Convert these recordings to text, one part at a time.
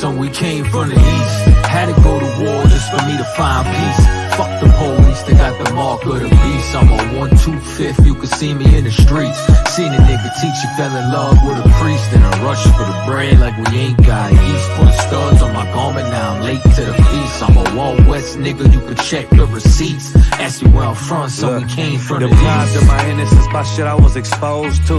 son, we came from the east. Had to go to war just for me to find peace. Fuck the police, they got the mark of the beast. I'm on 125th, you can see me in the streets. Seen a nigga teach you, fell in love with a priest. And a rush for the bread like we ain't got yeast. Put the studs on my garment, now I'm late to the feast. I'm a Wild West nigga, you can check the receipts. Ask me where I'm from, so we came from the east. Deprived of my innocence by shit I was exposed to.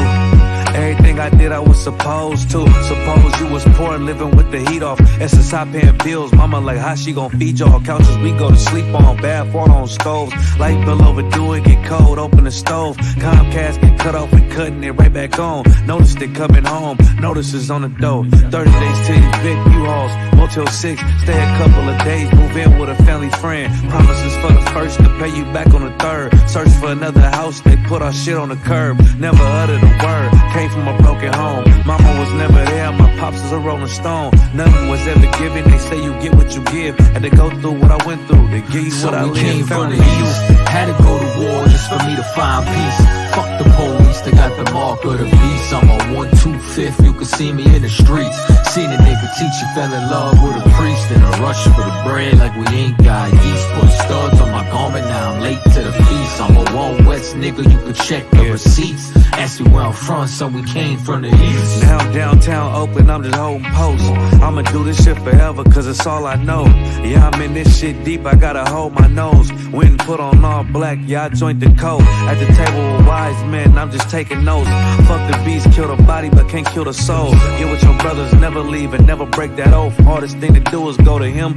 Everything I did I was supposed to. Suppose you was poor and living with the heat off. SSI paying bills, mama like how she gon' feed y'all? Couches we go to sleep on, bad water on stoves. Light bill overdue, it get cold, open the stove. Comcast get cut off, we cutting it right back on. Noticed it coming home, notices on the door. 30 days till these big U-Hauls, Motel 6, stay a couple of days, move in with a family friend. Promises for the first to pay you back on the third. Search for another house, they put our shit on the curb. Never uttered a word, came from a broken home. Mama was never there, my pops was a rolling stone. Nothing was ever given, they say you get what you give. Had to go through what I went through to give you what I lived. Came from the east, had to go to war just for me to find peace. Fuck the police, they got the mark of the beast. I'm on 125th, you can see me in the streets. Seen a nigga teach you, fell in love with a priest. And a rush for the bread like we ain't got yeast. Put studs on my garment, now I'm late to the feast. I'm a Wild West nigga, you can check the receipts. Ask me where I'm from, son, we came from the east. Now I'm downtown Oakland, I'm just holding posts. I'ma do this shit forever, cause it's all I know. Yeah, I'm in this shit deep, I gotta hold my nose. Went and put on all black, yeah, I joined the code. At the table with wise men, I'm just taking notes. Fuck the beast, kill the body, but can't kill the soul. Get with your brothers, never leave and never break that oath. Hardest thing to do is go to him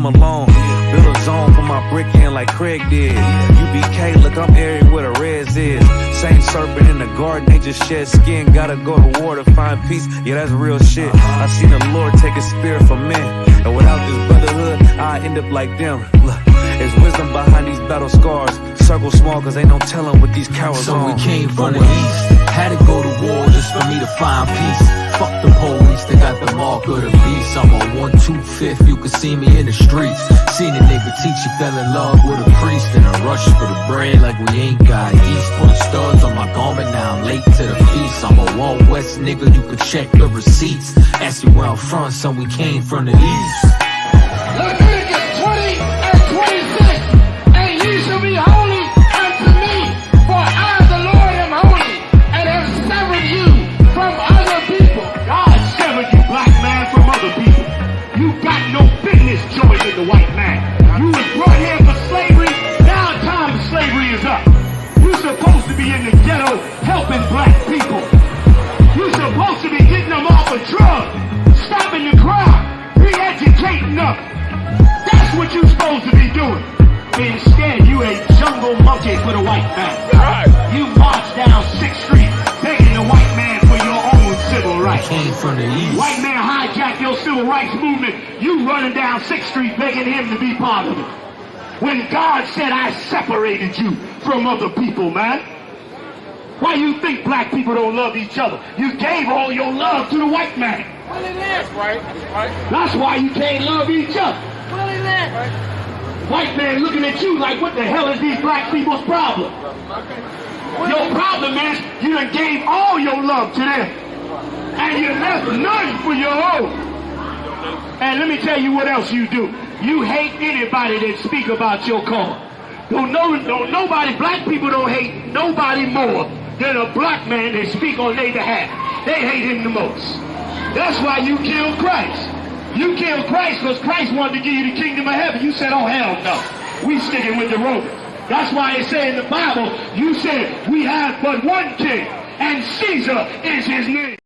alone. Build a zone for my brick in like Craig did. UBK, look, I'm airy where the reds is. Same serpent in the garden, they just shed skin. Gotta go to war to find peace, yeah, that's real shit. I seen the Lord take his spirit from men, and without this brotherhood, I end up like them. Look, there's wisdom behind these battle scars. Circle small, cause ain't no telling what these cowards So on. we came from the east, had to go to war just for me to find peace. Fuck the police, they got the mark of the beast. I'm on 125th, you can see me in the streets. Seen a nigga teach you, fell in love with a priest. And a rush for the bread like we ain't got yeast. Put studs on my garment, now I'm late to the feast. I'm a Wild West nigga, you can check the receipts. Ask me where I'm from, son, we came from the east. Leviticus 20 and 26, and ye shall be holy unto me, for I, the Lord, am holy, and have severed you from other people. God severed you, black man, from other people. You got no business joining the white man. You was brought here for slavery, now time of slavery is up. You're supposed to be in the ghetto helping black people. You're supposed to be getting them off of drugs, stopping the crime, re-educating them. That's what you're supposed to be doing. Instead, you a jungle monkey for the white man. Right. You march down 6th Street begging the white man for your own civil rights. Came from the east. White man hijacked your civil rights movement. You running down 6th Street begging him to be part of it. When God said, I separated you from other people, man. Why you think black people don't love each other? You gave all your love to the white man. Well, it is, right? That's why you can't love each other. Well, it is. White man looking at you like, what the hell is these black people's problem? Your problem is you done gave all your love to them. And you left none for your own. And let me tell you what else you do. You hate anybody that speak about your cause. Nobody, black people don't hate nobody more than a black man that speak on their behalf. They hate him the most. That's why you killed Christ. You killed Christ because Christ wanted to give you the kingdom of heaven. You said, oh, hell no. We sticking with the Romans. That's why it said in the Bible, you said, we have but one king, and Caesar is his name.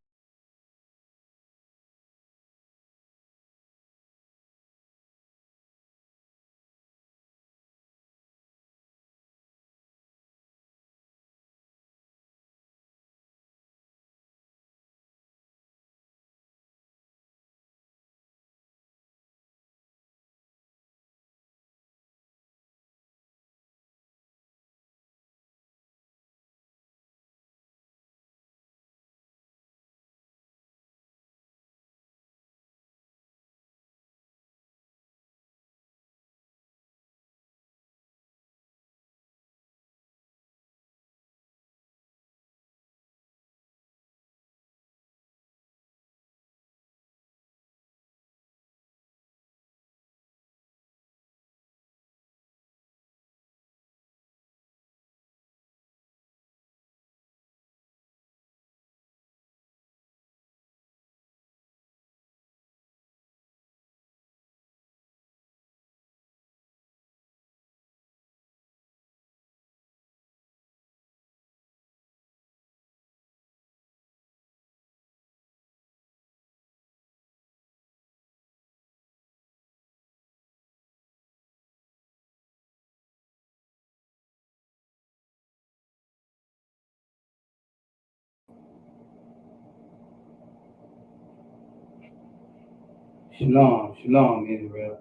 Shalom, shalom, Israel.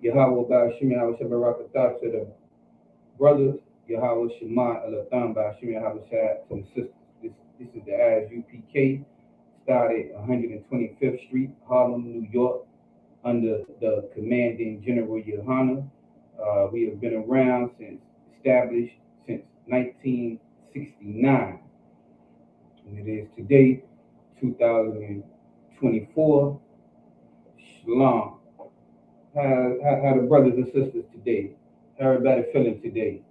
Yahweh Ba'ashim Yahweh Shabbarakatah to the brothers. Yahweh Shema Alatham Ba'ashim Yahweh Shad to the sisters. This is the ISUPK, started 125th Street, Harlem, New York, under the commanding General Yohana. We have been around established since 1969. And it is today, 2024. Shalom. How the brothers and sisters today? How everybody feeling today?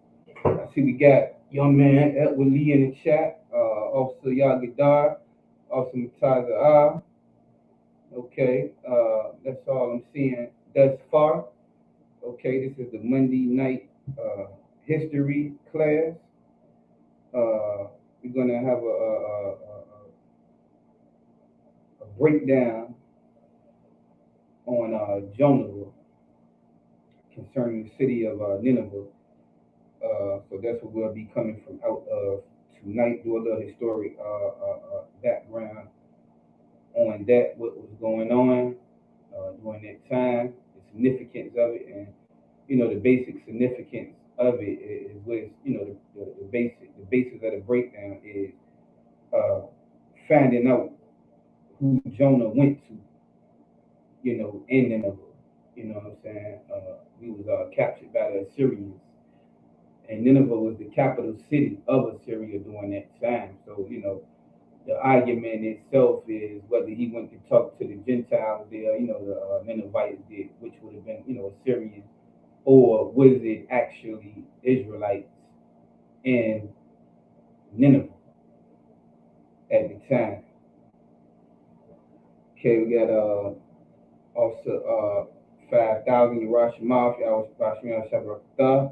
I see we got young man Edward Lee in the chat, Officer Yagadar, Officer Mutaza Ah. Okay, that's all I'm seeing thus far. Okay, this is the Monday night history class. We're gonna have a breakdown on Jonah concerning the city of Nineveh. So that's what we'll be coming from out of tonight. Do a little historic background on that, what was going on during that time, the significance of it, and the basic significance of it is with the basis of the breakdown is finding out who Jonah went to, in Nineveh. You know what I'm saying? He was captured by the Assyrians, and Nineveh was the capital city of Assyria during that time. So, the argument itself is whether he went to talk to the Gentiles there, the Ninevites did, which would have been, Assyrians, or was it actually Israelites in Nineveh at the time? Okay, we got also 5,000 Yerushalayim, Yerushalayim Shabbat.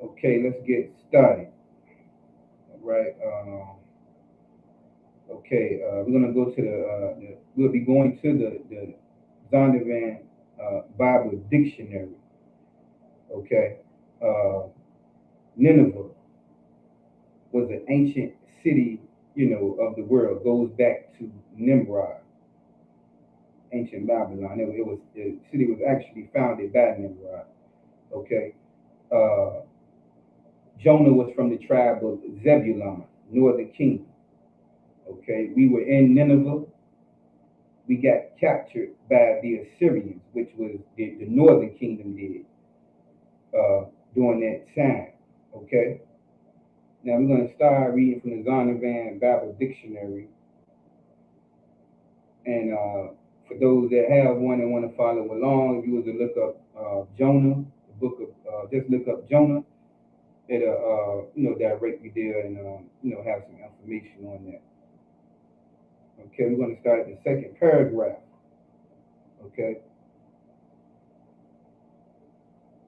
Okay, let's get started. All right. Okay, we're gonna go to we'll be going to the Zondervan Bible Dictionary. Okay, Nineveh was an ancient city, of the world. Goes back to Nimrod, ancient Babylon. The city was actually founded by Nimrod. Okay, Jonah was from the tribe of Zebulun, northern kingdom. Okay, we were in Nineveh. We got captured by the Assyrians, which was the northern kingdom did during that time. Okay, now we're going to start reading from the Zondervan Bible Dictionary. And for those that have one and want to follow along, if you were to look up Jonah, the book of, just look up Jonah, it'll, direct you there and, have some information on that. Okay, we're going to start at the second paragraph. Okay.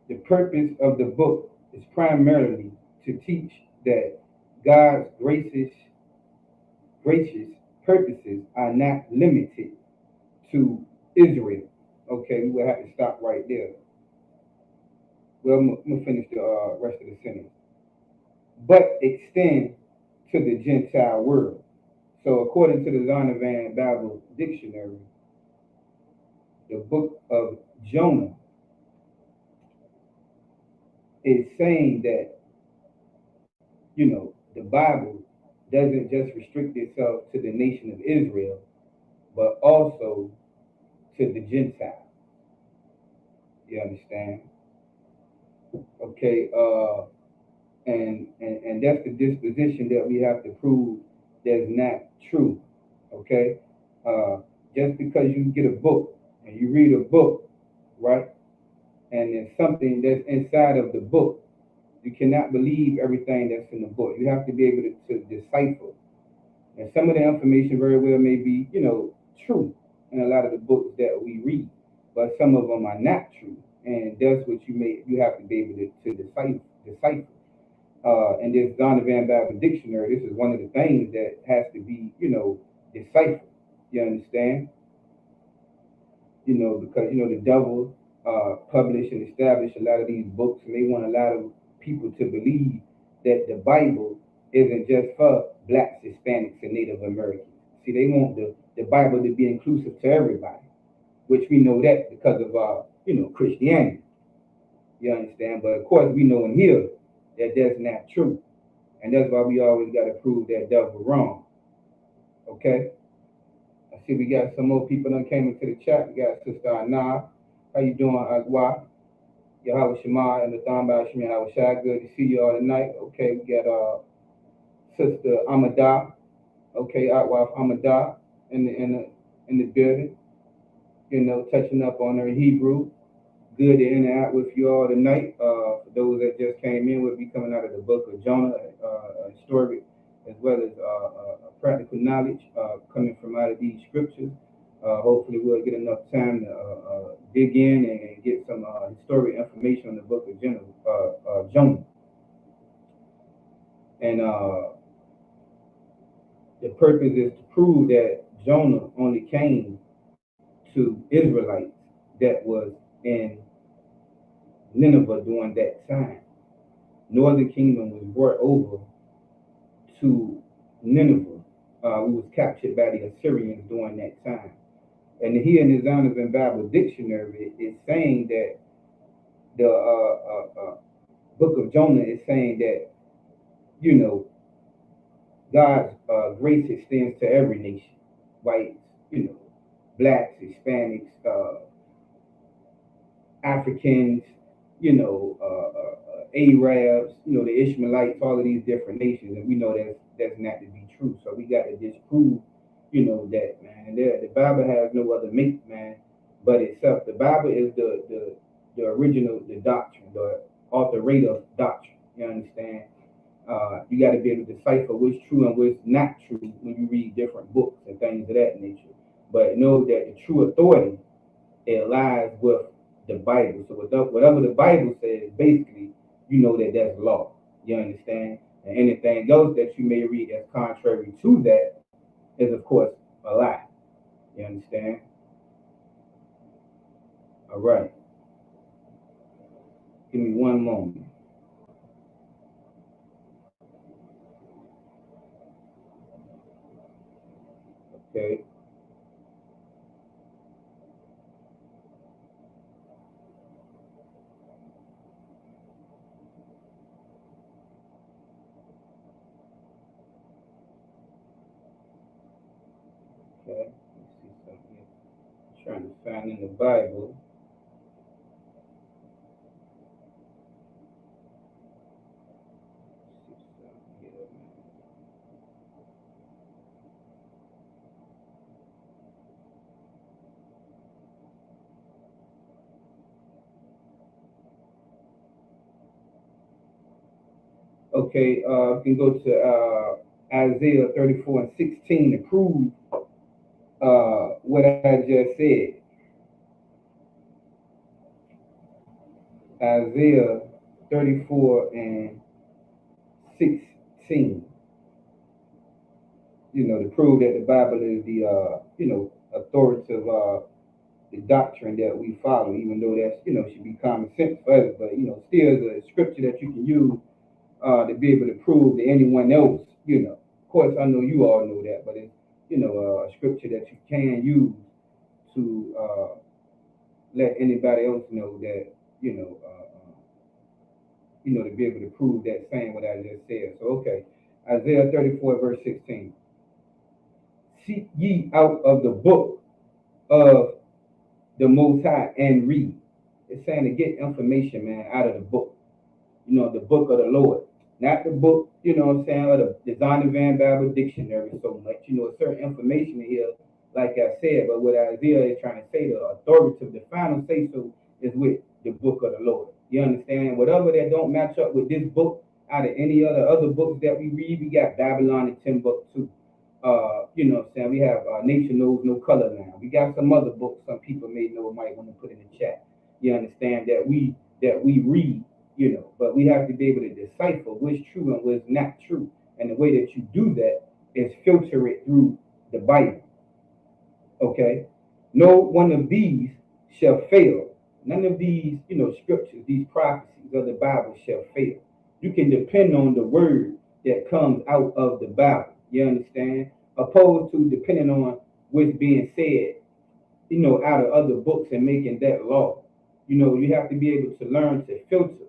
The purpose of the book is primarily to teach that God's gracious purposes are not limited to Israel. Okay, we will have to stop right there. Well, I'm going to finish the rest of the sentence. But extend to the Gentile world. So according to the Zondervan Bible Dictionary, the book of Jonah is saying that, the Bible doesn't just restrict itself to the nation of Israel, but also to the Gentiles. You understand? Okay, and that's the disposition that we have to prove that's not true. Okay, just because you get a book and you read a book, right, and there's something that's inside of the book, you cannot believe everything that's in the book. You have to be able to decipher. And some of the information very well may be, true in a lot of the books that we read, but some of them are not true. And that's what you have to be able to decipher. And this Zondervan Bible Dictionary, this is one of the things that has to be, deciphered. You understand? Because the devil published and established a lot of these books, and they want a lot of people to believe that the Bible isn't just for blacks, Hispanics, and Native Americans. See, they want the Bible to be inclusive to everybody, which we know that because of Christianity. You understand? But of course, we know in here that that's not true, and that's why we always got to prove that devil wrong. Okay. I see we got some more people that came into the chat. We got Sister Anna. How you doing, Azwa? Yahweh Shema and the Thamba Shema Yahweh Shai. Good to see you all tonight. Okay, we got Sister Amadah. Okay, Atwaf Amadah in the building. You know, touching up on her Hebrew. Good to interact with you all tonight. For those that just came in, we'll be coming out of the book of Jonah, historic as well as practical knowledge coming from out of these scriptures. Hopefully we'll get enough time to dig in and get some historic information on the book of Jonah. And the purpose is to prove that Jonah only came to Israelites that was in Nineveh during that time. Northern Kingdom was brought over to Nineveh. We was captured by the Assyrians during that time. And here in the Zondervan Bible Dictionary, it's saying that the book of Jonah is saying that, you know, God's grace extends to every nation, whites, you know, blacks, Hispanics, Africans, you know, Arabs, you know, the Ishmaelites, all of these different nations, and we know that's not to be true. So we got to disprove, you know, that, man. And the Bible has no other mate, man, but itself. The Bible is the original, the doctrine, the authoritative doctrine. You understand? You got to be able to decipher what's true and what's not true when you read different books and things of that nature. But know that the true authority, it lies with the Bible. So whatever the Bible says, basically, you know that that's law. You understand? And anything else that you may read that's contrary to that is, of course, a lie. You understand? All right. Give me one moment. Okay. Okay. Let's see something here. I'm trying to find in the Bible. Okay, we can go to Isaiah 34 and 16 to prove what I just said. Isaiah 34 and 16. You know, to prove that the Bible is the, you know, authoritative the doctrine that we follow, even though that's, you know, should be common sense for us, but, you know, still is a scripture that you can use to be able to prove to anyone else, you know. Of course, I know you all know that, but it's, you know, a scripture that you can use to let anybody else know that, you know, to be able to prove that same what I just said. So, okay, Isaiah 34, verse 16. Seek ye out of the book of the Most High and read. It's saying to get information, man, out of the book. You know, the book of the Lord. Not the book, you know what I'm saying, or the Zondervan Bible Dictionary so much. You know, certain information here, like I said, but what Isaiah is trying to say, the authoritative, the final say-so is with the book of the Lord. You understand? Whatever that don't match up with this book, out of any other books that we read, we got Babylon and Timbuktu. You know what I'm saying? We have Nature Knows No Color now. We got some other books some people may know, might want to put in the chat. You understand that we read, you know, but we have to be able to decipher what's true and what's not true. And the way that you do that is filter it through the Bible. Okay? No one of these shall fail. None of these, you know, scriptures, these prophecies of the Bible shall fail. You can depend on the word that comes out of the Bible. You understand? opposed to depending on what's being said, out of other books and making that law. You have to be able to learn to filter.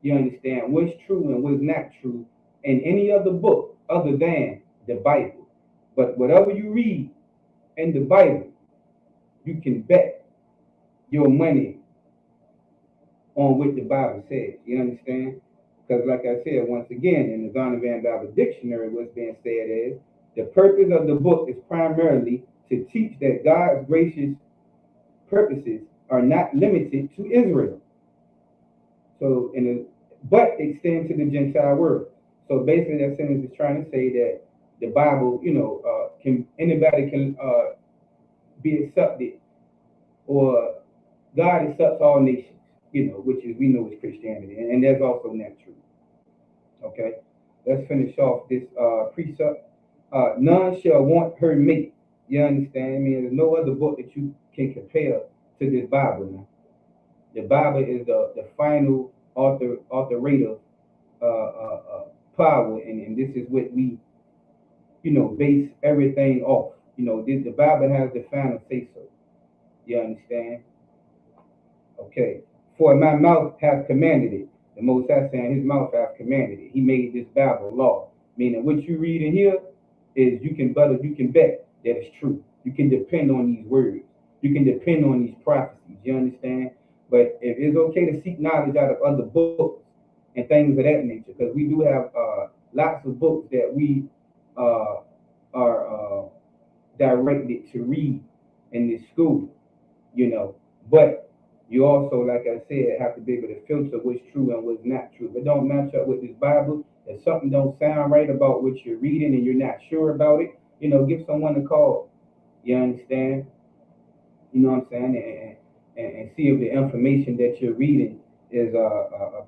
You understand what's true and what's not true in any other book other than the Bible. But whatever you read in the Bible, you can bet your money on what the Bible says. You understand? Because like I said, once again, in the Donovan Bible Dictionary, what's being said is the purpose of the book is primarily to teach that God's gracious purposes are not limited to Israel. So, but extend to the Gentile world. So basically, that sentence is trying to say that the Bible, anybody can be accepted, or God accepts all nations, which we know is Christianity, and that's also not true. Okay, let's finish off this precept. None shall want her mate. You understand? I mean, there's no other book that you can compare to this Bible now. The Bible is the final authoritative power, and this is what we, base everything off. The Bible has the final say so. You understand? Okay. For my mouth hath commanded it. The Most High saying his mouth hath commanded it. He made this Bible law. Meaning what you read in here is you can bet that it's true. You can depend on these words. You can depend on these prophecies. You understand? But if it's okay to seek knowledge out of other books and things of that nature, because we do have lots of books that we are directed to read in this school, but you also, like I said, have to be able to filter what's true and what's not true. If it don't match up with this Bible, if something don't sound right about what you're reading and you're not sure about it, give someone a call. You understand? You know what I'm saying? And see if the information that you're reading is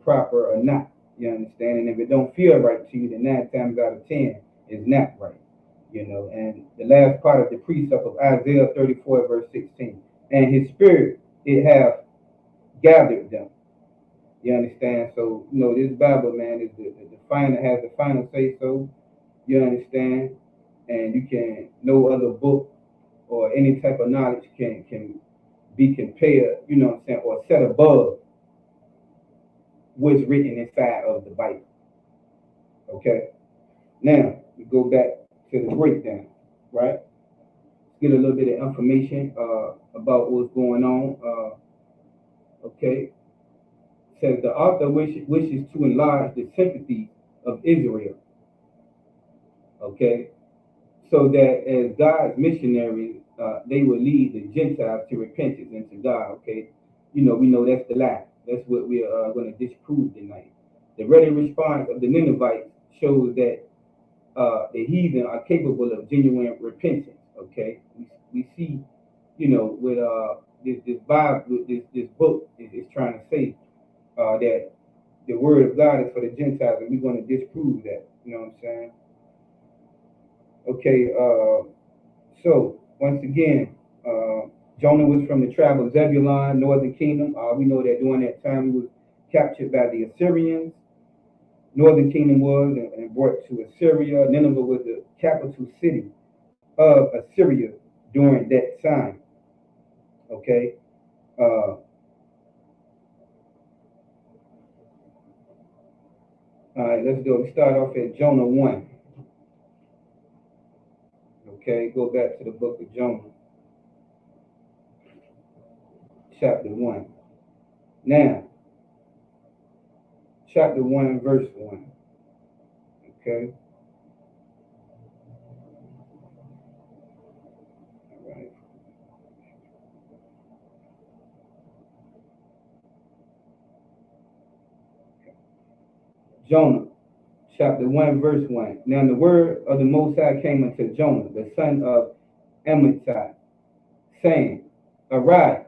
proper or not. You understand? And if it don't feel right to you, then 9 times out of 10 is not right. And the last part of the precept of Isaiah 34 verse 16, and his spirit it have gathered them. You understand? So this Bible, man, is the final, has the final say so. You understand? And you can, no other book or any type of knowledge can be compared, or set above what's written inside of the Bible. Okay. Now we go back to the breakdown, right? Get a little bit of information about what's going on. Okay. It says the author wishes to enlarge the sympathy of Israel. Okay. So that as God's missionaries, they will lead the Gentiles to repentance and to God. Okay. We know that's the lie. That's what we are going to disprove tonight. The ready response of the Ninevites shows that the heathen are capable of genuine repentance. Okay, we see, with this Bible, this book is trying to say that the word of God is for the Gentiles, and we're going to disprove that. You know what I'm saying? Okay, so once again, Jonah was from the tribe of Zebulun, northern kingdom. We know that during that time he was captured by the Assyrians. Northern kingdom was and brought to Assyria. Nineveh was the capital city of Assyria during that time. Okay. All right, let's go. We start off at Jonah 1. Okay, go back to the book of Jonah, chapter 1. Now, chapter 1, verse 1. Okay. All right. Jonah, chapter 1, verse 1. Now the word of the Most High came unto Jonah, the son of Amittai, saying, Arise,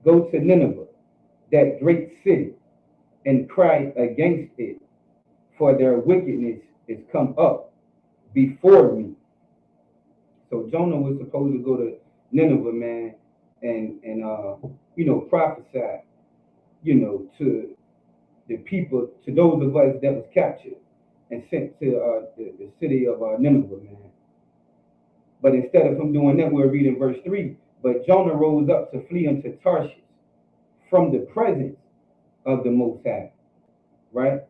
go to Nineveh, that great city, and cry against it, for their wickedness is come up before me. So Jonah was supposed to go to Nineveh, man, and prophesy, to the people, to those of us that was captured and sent to the city of Nineveh, man. But instead of him doing that, we're reading verse 3. But Jonah rose up to flee unto Tarshish from the presence of the Most High. Right?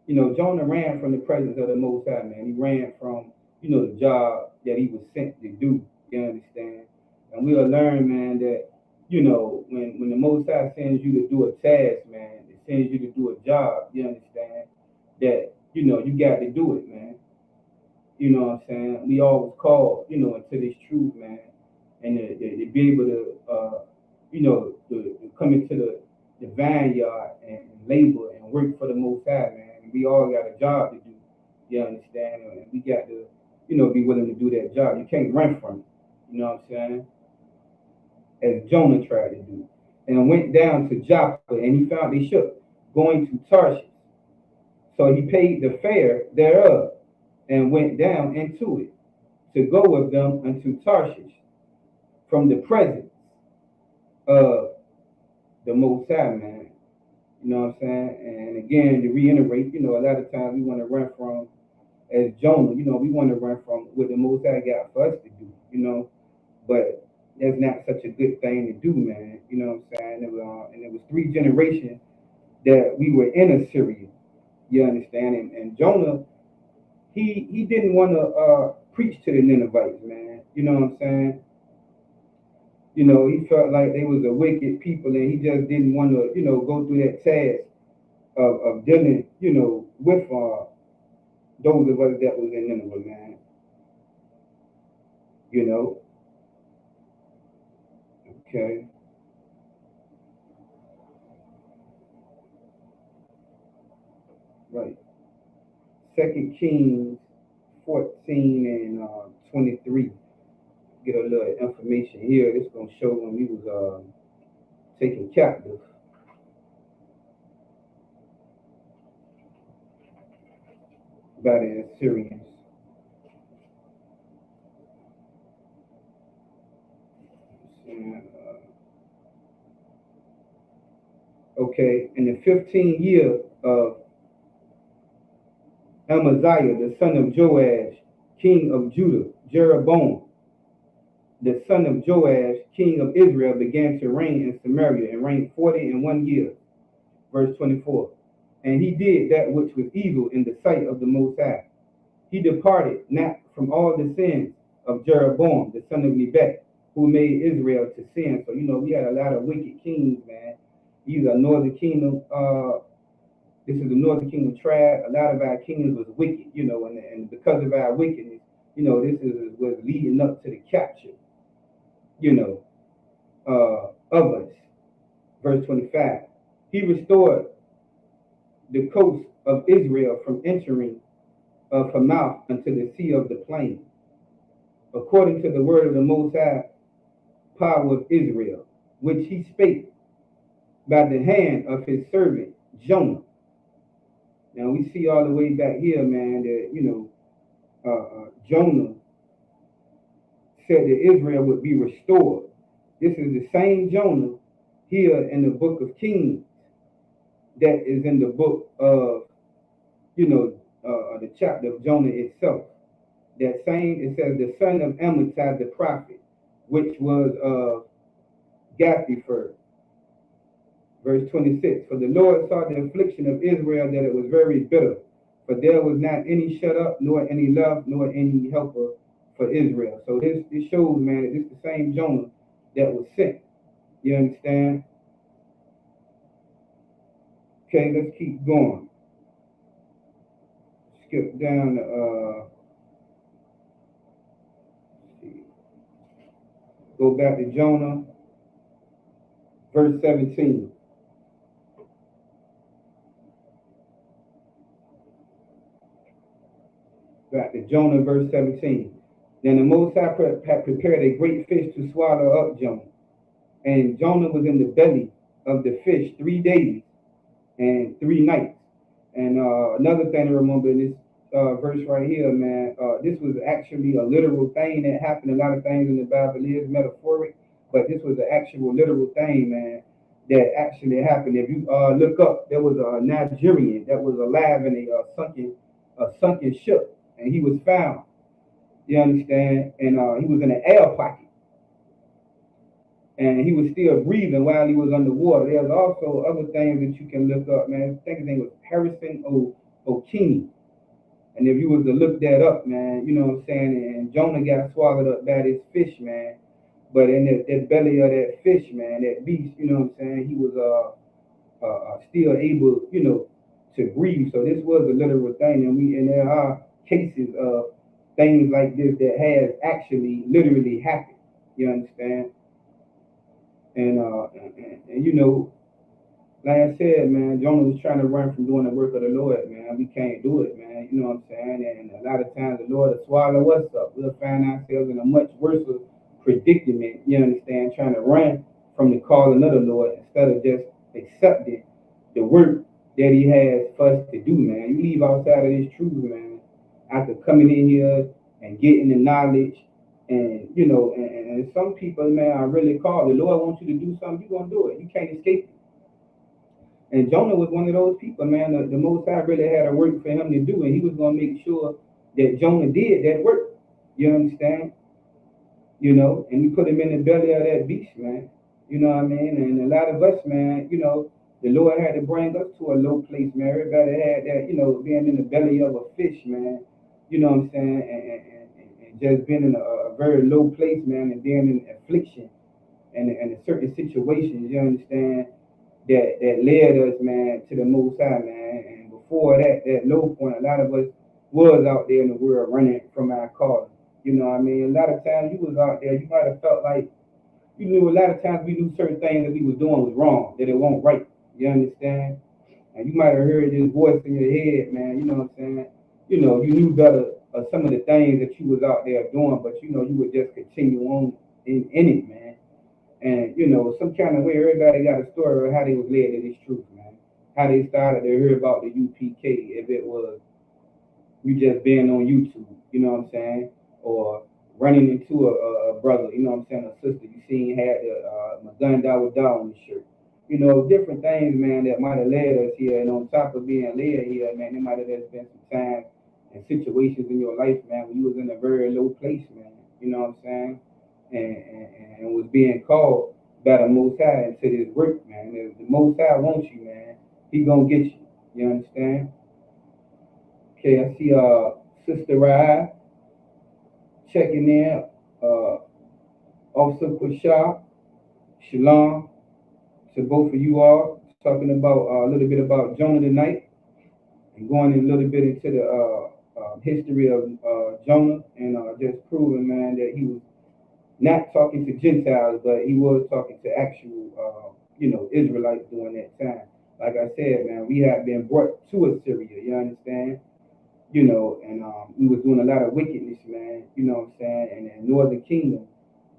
You know, Jonah ran from the presence of the Most High, man. He ran from, you know, the job that he was sent to do. You understand? And we'll learn, man, that, you know, when the Most High sends you to do a task, man, it sends you to do a job, you understand? That, you know, you got to do it, man. You know what I'm saying? We all was called, you know, into this truth, man. And to be able to, you know, to come into the vineyard and labor and work for the Most High, man. And we all got a job to do, you understand? And we got to, you know, be willing to do that job. You can't run from it, you know what I'm saying? As Jonah tried to do. And went down to Joppa, and he found a ship going to Tarshish. So he paid the fare thereof, and went down into it, to go with them unto Tarshish, from the presence of the Most High, man. You know what I'm saying? And again, to reiterate, you know, a lot of times we want to run from, as Jonah, you know, we want to run from what the Most High got for us to do, you know. But that's not such a good thing to do, man. You know what I'm saying? And it was 3 generations that we were in Assyria. You understand? And Jonah, he didn't want to preach to the Ninevites, man. You know what I'm saying? You know, he felt like they was a wicked people, and he just didn't want to, you know, go through that task of dealing, you know, with those of us that was in Nineveh, man. You know? Okay. Right. 2 Kings 14 and 23. Get a little information here. This is going to show when we was taken captive. By the Assyrians. Okay, in the 15th year of Amaziah, the son of Joash, king of Judah, Jeroboam, the son of Joash, king of Israel, began to reign in Samaria, and reigned 41 years. Verse 24. And he did that which was evil in the sight of the Most High. He departed not from all the sins of Jeroboam, the son of Nebat, who made Israel to sin. So, you know, we had a lot of wicked kings, man. These are northern kingdom. This is the northern kingdom tribe. A lot of our kingdoms was wicked, you know, and because of our wickedness, you know, this was leading up to the capture, you know, of us. Verse 25. He restored the coast of Israel from entering of Hamath unto the sea of the plain, according to the word of the Most High power of Israel, which he spake by the hand of his servant Jonah. Now we see all the way back here, man, that, you know, Jonah said that Israel would be restored. This is the same Jonah here in the book of Kings that is in the book of, you know, the chapter of Jonah itself. That same, it says, the son of Amittai the prophet, which was of Gathhepher. Verse 26, for the Lord saw the affliction of Israel, that it was very bitter, for there was not any shut up, nor any love, nor any helper for Israel. So this shows, man, that this is the same Jonah that was sent. You understand? Okay, let's keep going. Skip down to, go back to Jonah, verse 17. Back to Jonah, verse 17. Then the Most High had prepared a great fish to swallow up Jonah. And Jonah was in the belly of the fish 3 days and 3 nights. And another thing to remember in this verse right here, man, this was actually a literal thing that happened. A lot of things in the Bible is metaphoric, but this was an actual literal thing, man, that actually happened. If you look up, there was a Nigerian that was alive in a sunken ship, and he was found. You understand? And he was in an air pocket. And he was still breathing while he was underwater. There's also other things that you can look up, man. I think his name was Harrison O'Keefe. And if you was to look that up, man, you know what I'm saying? And Jonah got swallowed up by this fish, man. But in that belly of that fish, man, that beast, you know what I'm saying? He was still able, to breathe. So this was a literal thing, and there are cases of things like this that has actually literally happened. You understand? And like I said, man, Jonah was trying to run from doing the work of the Lord, man. We can't do it, man. You know what I'm saying? And a lot of times the Lord will swallow us up. We'll find ourselves in a much worse predicament, you understand, trying to run from the calling of the Lord instead of just accepting the work that he has for us to do, man. You leave outside of this truth, man, after coming in here and getting the knowledge and some people, man, are really called. The Lord wants you to do something, you're going to do it. You can't escape it. And Jonah was one of those people, man. The Most High really had a work for him to do, and he was going to make sure that Jonah did that work. You understand? And he put him in the belly of that beast, man. You know what I mean? And a lot of us, man, the Lord had to bring us to a low place, man. Everybody had that, being in the belly of a fish, man. You know what I'm saying? And just being in a very low place, man, and being in affliction and in certain situations, you understand? That led us, man, to the Most High, man. And before that low point, a lot of us was out there in the world running from our calling. You know what I mean? A lot of times you was out there, you might have felt like you knew a lot of times we knew certain things that we was doing was wrong, that it wasn't right. You understand? And you might have heard this voice in your head, man, you know what I'm saying? You knew better of some of the things that you was out there doing, but you would just continue on in it, man. And some kind of way, everybody got a story of how they was led to this truth, man. How they started to hear about the UPK, if it was you just being on YouTube, you know what I'm saying, or running into a brother, you know what I'm saying, a sister you seen had the Maganda with on the shirt. Different things, man, that might have led us here. And on top of being led here, man, there might have just been some times and situations in your life, man, when you was in a very low place, man. You know what I'm saying? And was being called by the Most High into this work, man. If the Most High wants you, man, he gonna get you. You understand? Okay, I see Sister Rye checking in. Officer Kushar, Shalom to both of you all. Talking about a little bit about Jonah tonight and going a little bit into the history of Jonah and just proving, man, that he was not talking to Gentiles, but he was talking to actual, Israelites during that time. Like I said, man, we have been brought to Assyria, you understand? And we was doing a lot of wickedness, man, you know what I'm saying? And the northern kingdom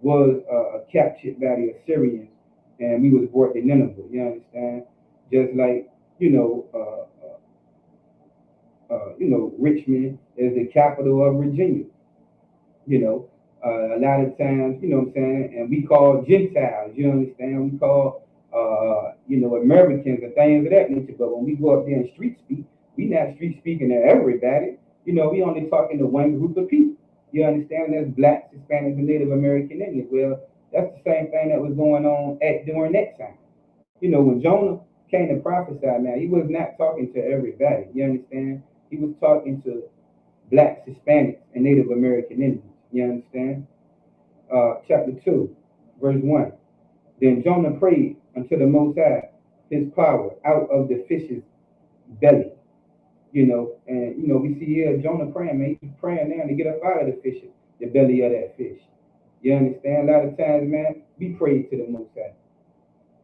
was captured by the Assyrians, and we was brought to Nineveh, you understand? Just like, Richmond is the capital of Virginia, a lot of times, you know what I'm saying, and we call Gentiles, you understand? We call, Americans and things of that nature. But when we go up there and street speak, we not street speaking to everybody. We only talking to one group of people. You understand? That's blacks, Hispanics, and Native American Indians. Well, that's the same thing that was going on during that time. When Jonah came to prophesy, man, he was not talking to everybody. You understand? He was talking to blacks, Hispanics, and Native American Indians. You understand? Chapter 2, verse 1. Then Jonah prayed unto the Most High his power out of the fish's belly. And we see here Jonah praying, man. He's praying now to get up out of the belly of that fish. You understand? A lot of times, man, we pray to the Most High.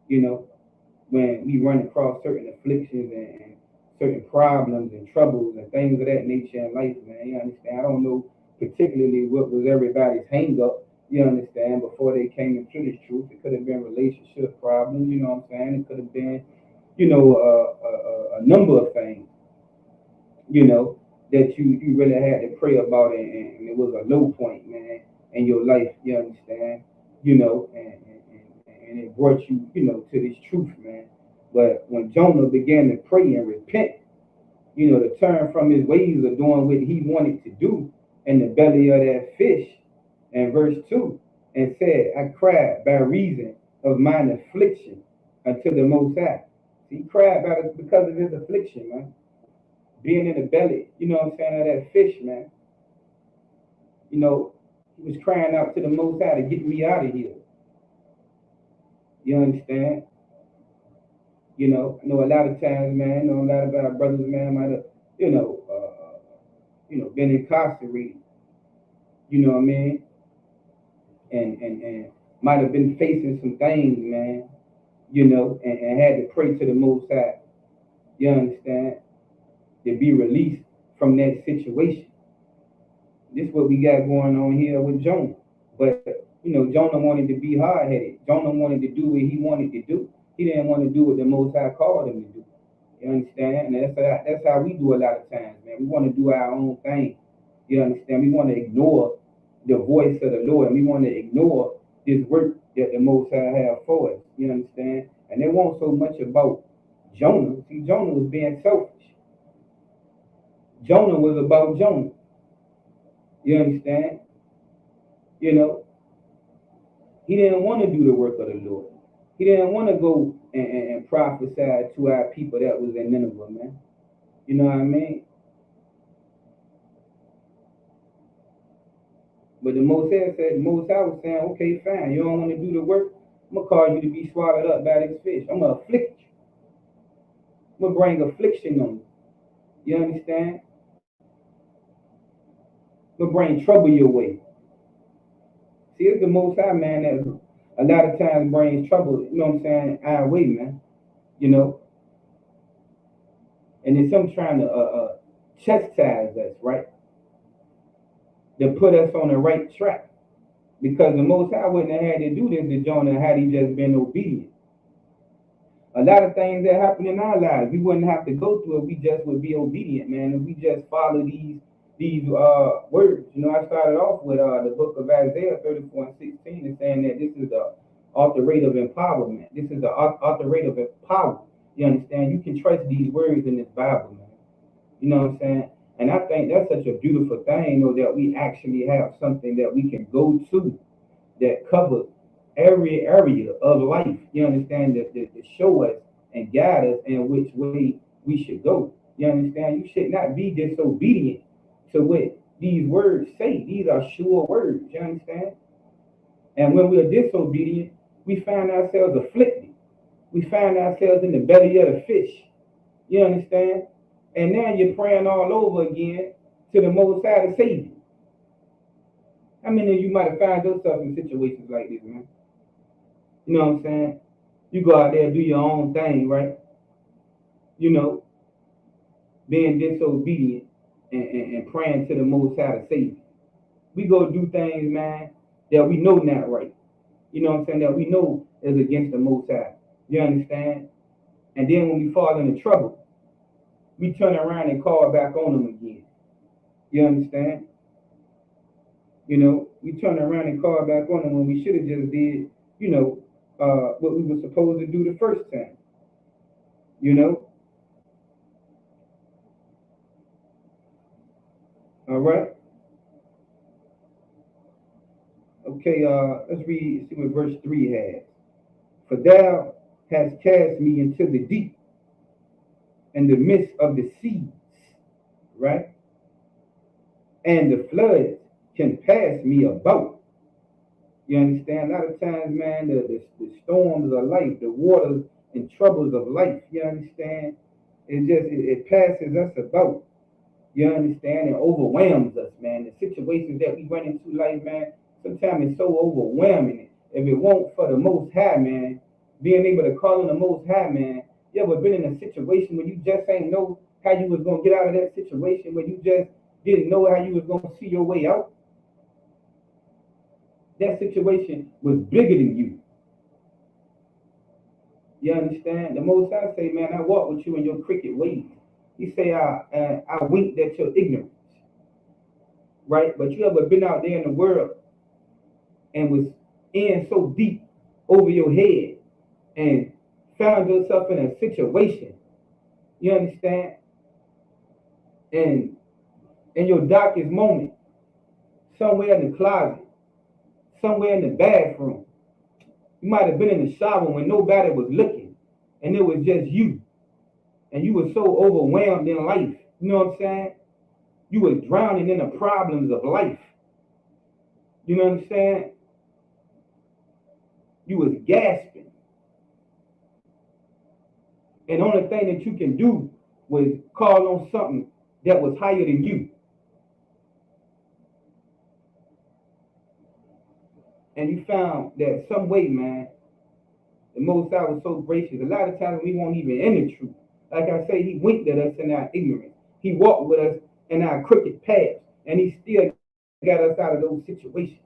When we run across certain afflictions and certain problems and troubles and things of that nature in life, man. You understand? I don't know particularly what was everybody's hang up, you understand, before they came into this truth. It could have been relationship problems, you know what I'm saying? It could have been, a number of things, that you really had to pray about, and it was a low point, man, in your life, you understand, and it brought you, to this truth, man. But when Jonah began to pray and repent, to turn from his ways of doing what he wanted to do, in the belly of that fish in verse 2 and said, I cried by reason of mine affliction unto the Most High. He cried because of his affliction, man. Being in the belly, you know what I'm saying, of that fish, man. You know, he was crying out to the Most High to get me out of here. You understand? You know, I know a lot of times, man, a lot of our brothers, man, might have, been incarcerated. You know what I mean? And might have been facing some things, man, and had to pray to the Most High, you understand, to be released from that situation. This is what we got going on here with Jonah. But, Jonah wanted to be hard-headed. Jonah wanted to do what he wanted to do. He didn't want to do what the Most High called him to do. You understand? And that's how we do a lot of times, man. We want to do our own thing. You understand? We want to ignore the voice of the Lord, and we want to ignore this work that the Most High have for us. You understand? And it wasn't so much about Jonah. See, Jonah was being selfish. Jonah was about Jonah. You understand? He didn't want to do the work of the Lord. He didn't want to go and prophesy to our people that was in Nineveh, man. You know what I mean? But the Most High was saying, okay, fine, you don't want to do the work, I'm going to cause you to be swallowed up by this fish. I'm going to afflict you. I'm going to bring affliction on you. You understand? I'm going to bring trouble your way. See, it's the Most High, man, that a lot of times brings trouble, you know what I'm saying, our way, man. And it's him trying to chastise us, right? To put us on the right track. Because the Most High wouldn't have had to do this to Jonah had he just been obedient. A lot of things that happen in our lives, we wouldn't have to go through it. We just would be obedient, man. If we just follow these words. I started off with the book of Isaiah 34:16 and saying that this is the authorate of empowerment. This is the authorate of power. You understand? You can trust these words in this Bible, man. You know what I'm saying? And I think that's such a beautiful thing, that we actually have something that we can go to that covers every area of life. You understand? That show us and guide us in which way we should go. You understand? You should not be disobedient to what these words say. These are sure words. You understand? And when we're disobedient, we find ourselves afflicted. We find ourselves in the belly of the fish. You understand? And now you're praying all over again to the Most High to save you. How many of you might have found yourself in situations like this, man? You know what I'm saying? You go out there and do your own thing, right? Being disobedient and praying to the Most High to save you. We go do things, man, that we know not right. You know what I'm saying? That we know is against the Most High. You understand? And then when we fall into trouble, we turn around and call back on them again. You understand? We turn around and call back on them when we should have just did, what we were supposed to do the first time. All right. Okay, let's see what verse 3 has. For thou hast cast me into the deep, in the midst of the seas, right? And the floods can pass me about. You understand? A lot of times, man, the storms of life, the waters and troubles of life, you understand? It passes us about. You understand? It overwhelms us, man. The situations that we run into life, man, sometimes it's so overwhelming. If it won't for the Most High, man, being able to call on the Most High, man, you ever been in a situation where you just ain't know how you was going to get out of that situation, where you just didn't know how you was going to see your way out? That situation was bigger than you. You understand? The Most High say, man, I walk with you in your crooked ways. He say, I winked at your ignorance. Right? But you ever been out there in the world and was in so deep over your head and found yourself in a situation, you understand? And in your darkest moment, somewhere in the closet, somewhere in the bathroom. You might have been in the shower when nobody was looking, and it was just you. And you were so overwhelmed in life. You know what I'm saying? You was drowning in the problems of life. You know what I'm saying? You was gasping. And the only thing that you can do was call on something that was higher than you. And you found that some way, man, the Most High was so gracious. A lot of times we won't even in the truth. Like I say, he winked at us in our ignorance. He walked with us in our crooked paths. And he still got us out of those situations.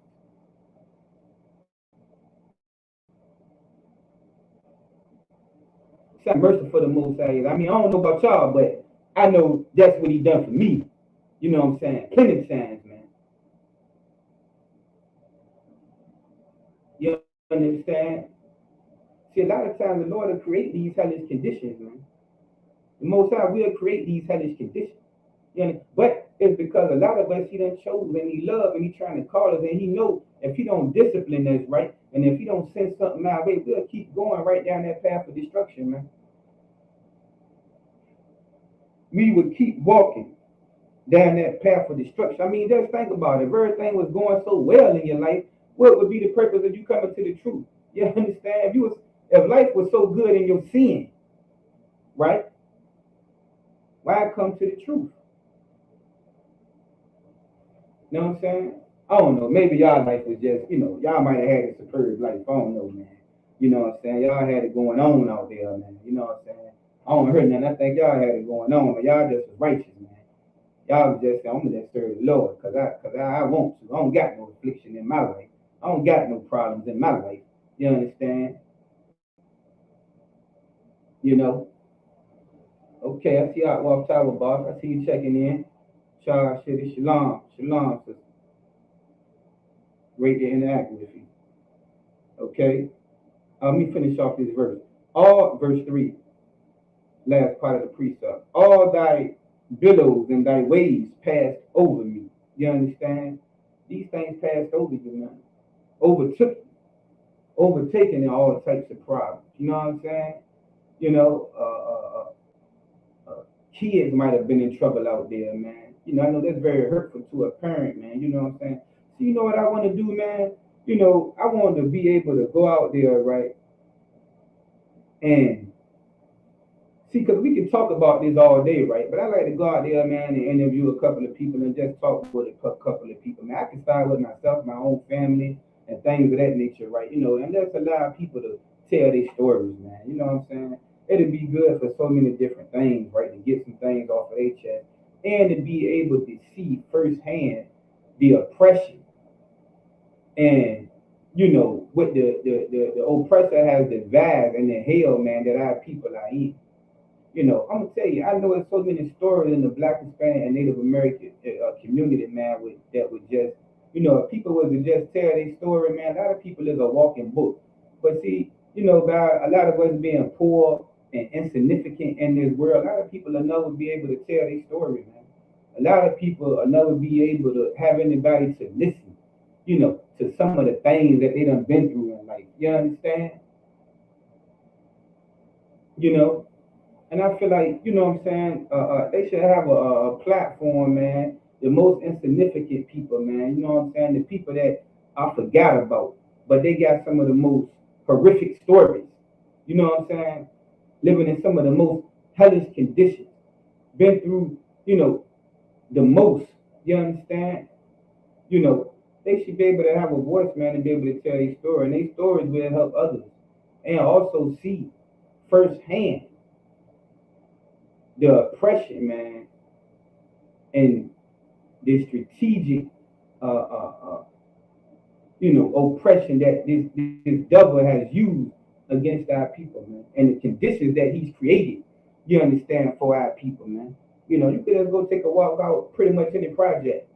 So mercy for the Most High. I mean, I don't know about y'all, but I know that's what he done for me. You know what I'm saying? Plenty of times, man. You understand? See, a lot of times the Lord will create these hellish conditions, man. The Most High will create these hellish conditions. You know? But it's because a lot of us, he done chose and he love and he trying to call us, and he know if he don't discipline us right, and if he don't send something our way, we'll keep going right down that path of destruction, man. We would keep walking down that path of destruction. I mean, just think about it. If everything was going so well in your life, what would be the purpose of you coming to the truth? You understand? If life was so good in your sin, right? Why come to the truth? You know what I'm saying? I don't know. Maybe y'all life was just, y'all might have had a superb life. I don't know, man. You know what I'm saying? Y'all had it going on out there, man. You know what I'm saying? I don't hear nothing. I think y'all had it going on, but y'all just was righteous, man. Y'all was just saying, I'm gonna just serve the Lord, cause I want to. I don't got no affliction in my life. I don't got no problems in my life. You understand? You know? Okay, I see you out off tower, boss. I see you checking in. Charles, shalom, sister. Great to interact with you. Okay? Let me finish off this verse. Verse 3, last part of the precept. All thy billows and thy waves passed over me. You understand? These things passed over you, man. Overtook you. Overtaken in all types of problems. You know what I'm saying? Kids might have been in trouble out there, man. I know that's very hurtful to a parent, man. You know what I'm saying? So you know what I want to do, man? I want to be able to go out there, right? And see, because we can talk about this all day, right? But I like to go out there, man, and interview a couple of people and just talk with a couple of people. Man, I can start with myself, my own family, and things of that nature, right? And just allow people to tell their stories, man. You know what I'm saying? It'd be good for so many different things, right? To get some things off of their chest and to be able to see firsthand the oppression and what the oppressor has devised and the hell, man, that our people are in. I'm gonna tell you, I know there's so many stories in the Black, Hispanic, and Native American community, man, that would just, if people was to just tell their story, man, a lot of people is a walking book. But see, by a lot of us being poor and insignificant in this world, a lot of people will never be able to tell their story, man. A lot of people will never be able to have anybody to listen, to some of the things that they done been through in life. You understand? And I feel like, what I'm saying, they should have a platform, man. The most insignificant people, man. You know what I'm saying? The people that I forgot about, but they got some of the most horrific stories. You know what I'm saying? Living in some of the most hellish conditions. Been through, the most. You understand? They should be able to have a voice, man, and be able to tell their story. And their stories will help others. And also see firsthand the oppression, man, and the strategic, oppression that this devil has used against our people, man, and the conditions that he's created. You understand, for our people, man. You could just go take a walk out pretty much any project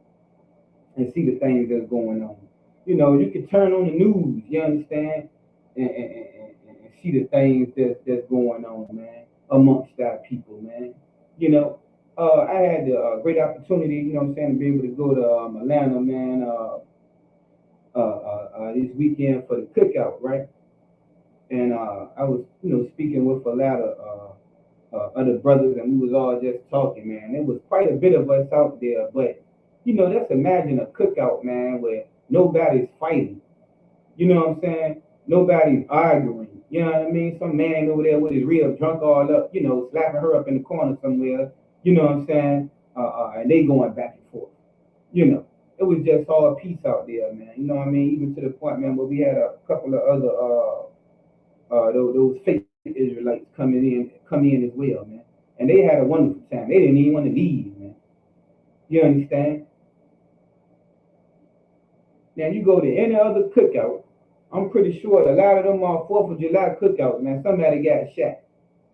and see the things that's going on. You could turn on the news. You understand, and see the things that's going on, man, amongst our people, man. I had the great opportunity, you know what I'm saying, to be able to go to Atlanta, man, this weekend for the cookout, right? And I was, you know, speaking with a lot of other brothers, and we was all just talking, man. There was quite a bit of us out there, but you know, let's imagine a cookout, man, where nobody's fighting. You know what I'm saying? Nobody's arguing. You know what I mean? Some man over there with his rib drunk all up, you know, slapping her up in the corner somewhere. You know what I'm saying? And they going back and forth. You know, it was just all peace out there, man. You know what I mean? Even to the point, man, where we had a couple of other those fake Israelites come in as well, man. And they had a wonderful time. They didn't even want to leave, man. You understand? Now you go to any other cookout, I'm pretty sure a lot of them are 4th of July cookouts, man. Somebody got shot.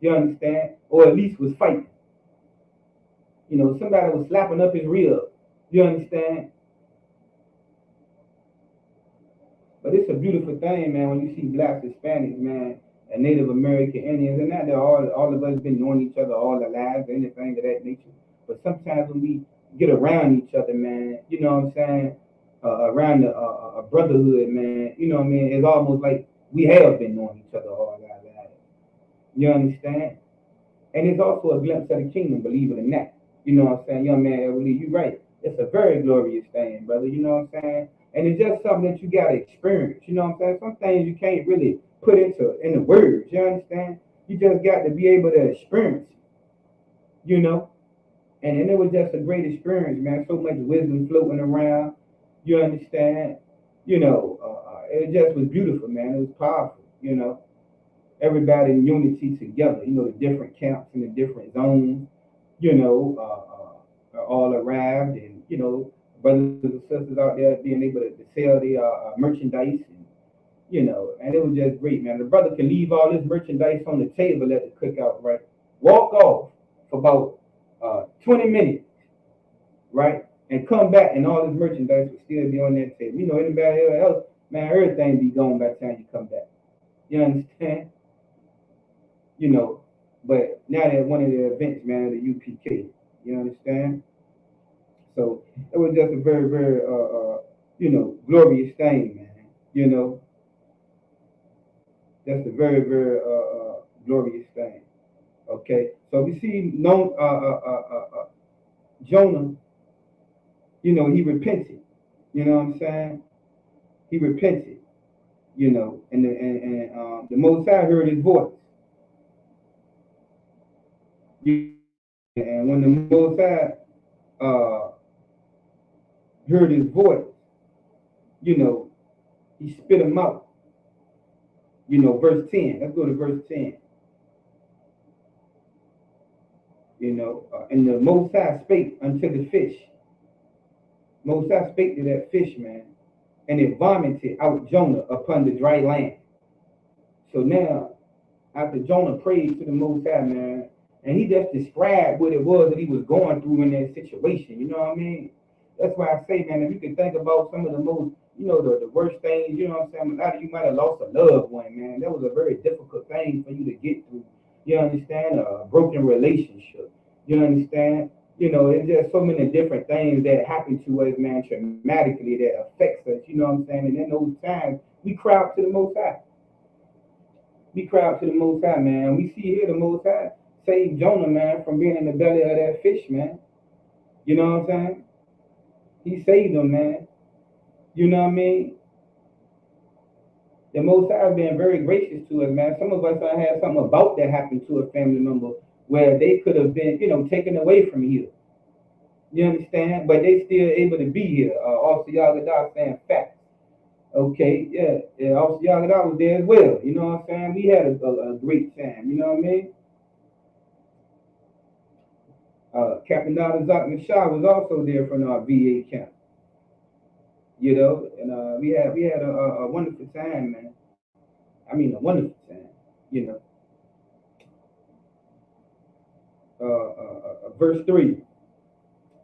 You understand? Or at least was fighting. You know, somebody was slapping up his rib. You understand? But it's a beautiful thing, man, when you see blacks, Hispanics, man, and Native American Indians, and not that all of us been knowing each other all our lives or anything of that nature. But sometimes when we get around each other, man, you know what I'm saying, around a brotherhood, man, you know what I mean, it's almost like we have been knowing each other all our lives. You understand? And it's also a glimpse of the kingdom, believe it or not. You know what I'm saying? Young man, I believe you're right. It's a very glorious thing, brother. You know what I'm saying? And it's just something that you gotta experience. You know what I'm saying? Some things you can't really put in the words. You understand? You just got to be able to experience it. You know? And it was just a great experience, man. So much wisdom floating around. You understand? You know, it just was beautiful, man. It was powerful. You know, everybody in unity together. You know, the different camps and the different zones. You know, all arrived, and you know, brothers and sisters out there being able to sell their merchandise, and you know, and it was just great, man. The brother can leave all this merchandise on the table at the cookout, right? Walk off for about 20 minutes, right? And come back, and all this merchandise will still be on that table. You know, anybody else, man, everything be gone by the time you come back. You understand? You know, but now they're one of the events, man, the UPK. You understand? So it was just a very, very, you know, glorious thing, man. You know, that's a very, very glorious thing. Okay, so we see no Jonah. You know, he repented. You know what I'm saying? He repented. You know, and the Most High heard his voice. And when the Most High heard his voice, you know, he spit him out. You know, verse 10. Let's go to verse 10. You know, and the Most High spake unto the fish. Most High spake to that fish, man, and it vomited out Jonah upon the dry land. So now, after Jonah prayed to the Most High, man, and he just described what it was that he was going through in that situation. You know what I mean? That's why I say, man, if you can think about some of the most, you know, the worst things, you know what I'm saying? A lot of you might have lost a loved one, man. That was a very difficult thing for you to get through. You understand? A broken relationship. You understand? You know, it's just so many different things that happen to us, man, traumatically that affects us. You know what I'm saying? And in those times, we cry out to the Most High. We cry out to the Most High, man. We see here the Most High saved Jonah, man, from being in the belly of that fish, man. You know what I'm saying? He saved him, man. You know what I mean? The Most High has been very gracious to us, man. Some of us had something about that happen to a family member where they could have been, you know, taken away from here. You understand? But they still able to be here. Officer Yagadah saying facts. Okay, yeah. Officer Yagadah was there as well. You know what I'm saying? We had a great time. You know what I mean? Captain Nadazak Mashah was also there from our VA camp. You know, and we had a wonderful time, man. I mean, a wonderful time. You know. Verse 3,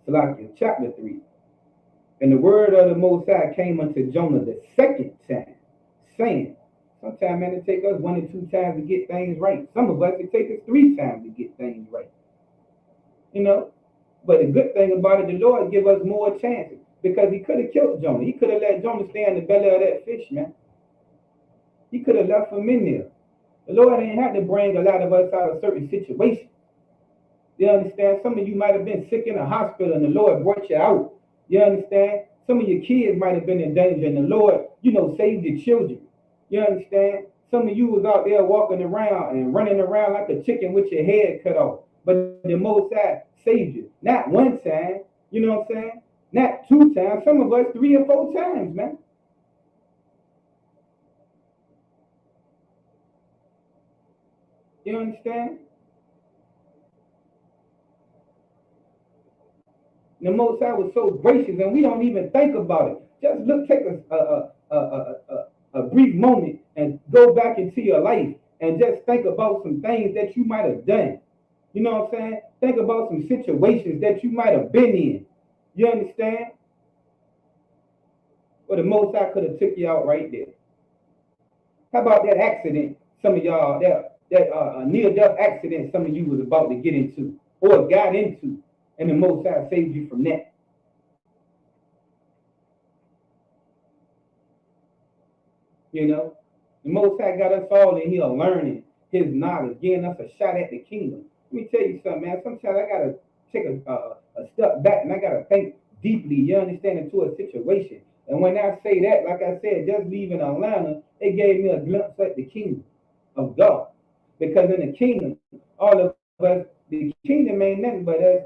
Salakia, chapter 3. And the word of the Most High came unto Jonah the second time, saying, sometimes, man, it take us 1 or 2 times to get things right. Some of us, it take us 3 times to get things right. You know, But the good thing about it, the Lord give us more chances because he could have killed Jonah. He could have let Jonah stay in the belly of that fish, man. He could have left him in there. The Lord ain't had to bring a lot of us out of certain situations. You understand? Some of you might have been sick in a hospital and the Lord brought you out. You understand? Some of your kids might have been in danger and the Lord, saved your children. You understand? Some of you was out there walking around and running around like a chicken with your head cut off. But the Most High saved you. Not one time. You know what I'm saying? Not two times. Some of us 3 or 4 times, man. You understand? The Most High was so gracious, and we don't even think about it. Just look, take a brief moment and go back into your life and just think about some things that you might have done. You know what I'm saying? Think about some situations that you might have been in. You understand? Well, the Most High could have took you out right there. How about that accident? Some of y'all, that near-death accident some of you was about to get into or got into, and the Most High saved you from that. You know, the Most High got us all in here learning His knowledge, getting us a shot at the kingdom. Let me tell you something, man. Sometimes I gotta take a step back and I gotta think deeply. You understand, into a situation. And when I say that, like I said, just leaving Atlanta, it gave me a glimpse at the kingdom of God. Because in the kingdom, all of us, the kingdom ain't nothing but us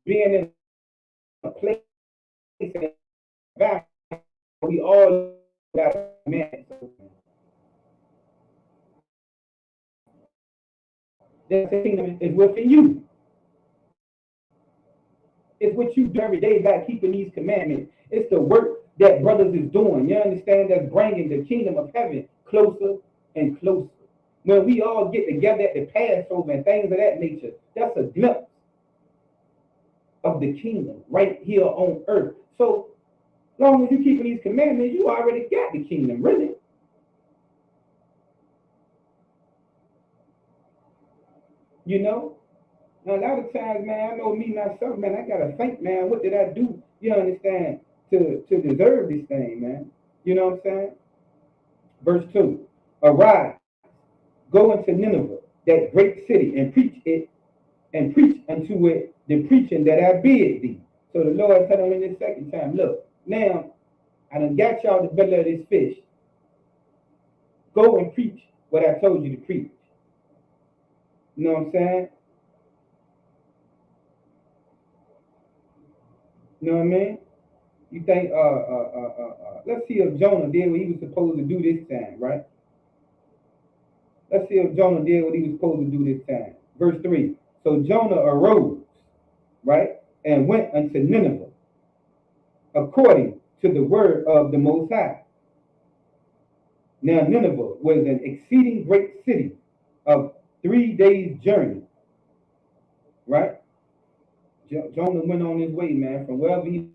being in a place and we all got man. The kingdom is within you. It's what you do every day by keeping these commandments. It's the work that brothers is doing. You understand? That's bringing the kingdom of heaven closer and closer. When we all get together at the Passover and things of that nature, that's a glimpse of the kingdom right here on earth. So long as you keep these commandments, you already got the kingdom, really. You know? Now, a lot of times, man, I know me myself, man, I gotta think, man, what did I do? You understand? To deserve this thing, man. You know what I'm saying? Verse 2. Arise, go into Nineveh, that great city, and preach unto it the preaching that I bid thee. So the Lord told him in the second time, look, now I done got y'all the belly of this fish. Go and preach what I told you to preach. You know what I'm saying? You know what I mean? You think, let's see if Jonah did what he was supposed to do this time, right? Let's see if Jonah did what he was supposed to do this time. Verse 3. So Jonah arose, right, and went unto Nineveh, according to the word of the Most High. Now Nineveh was an exceeding great city of 3 days' journey, right? Jonah went on his way, man, from wherever he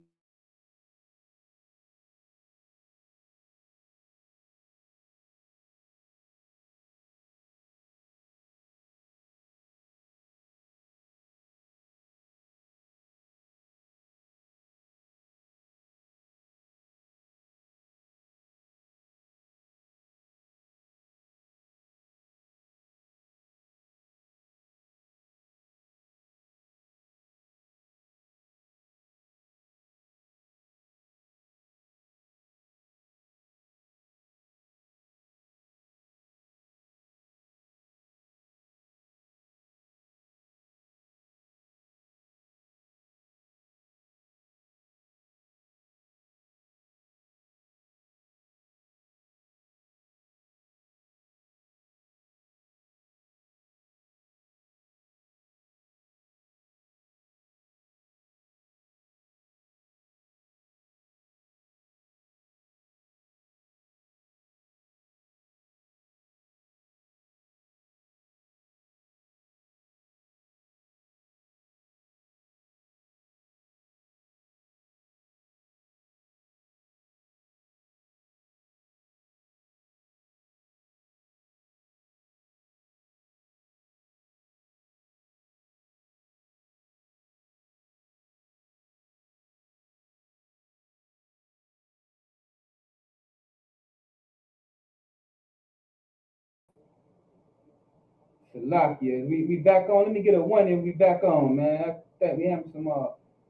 Salakia. We back on. Let me get a one and we back on, man. I think we having some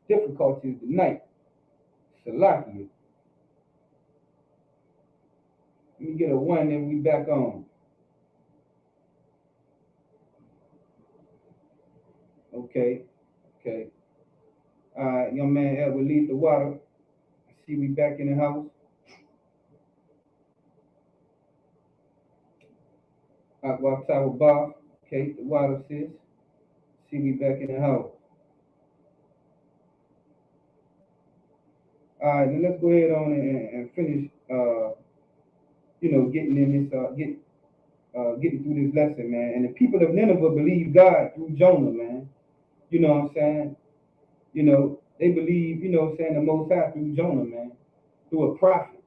difficulties tonight. Salakia. Let me get a one and we back on. Okay. Okay. Young man Edward leave the water. I see we back in the house. Aqua Tower Bar. Okay, the water sis. See we back in the house. Alright, then let's go ahead on and finish getting in this getting through this lesson, man. And the people of Nineveh believed God through Jonah, man. You know what I'm saying? They believe, the Most High through Jonah, man. Through a prophet.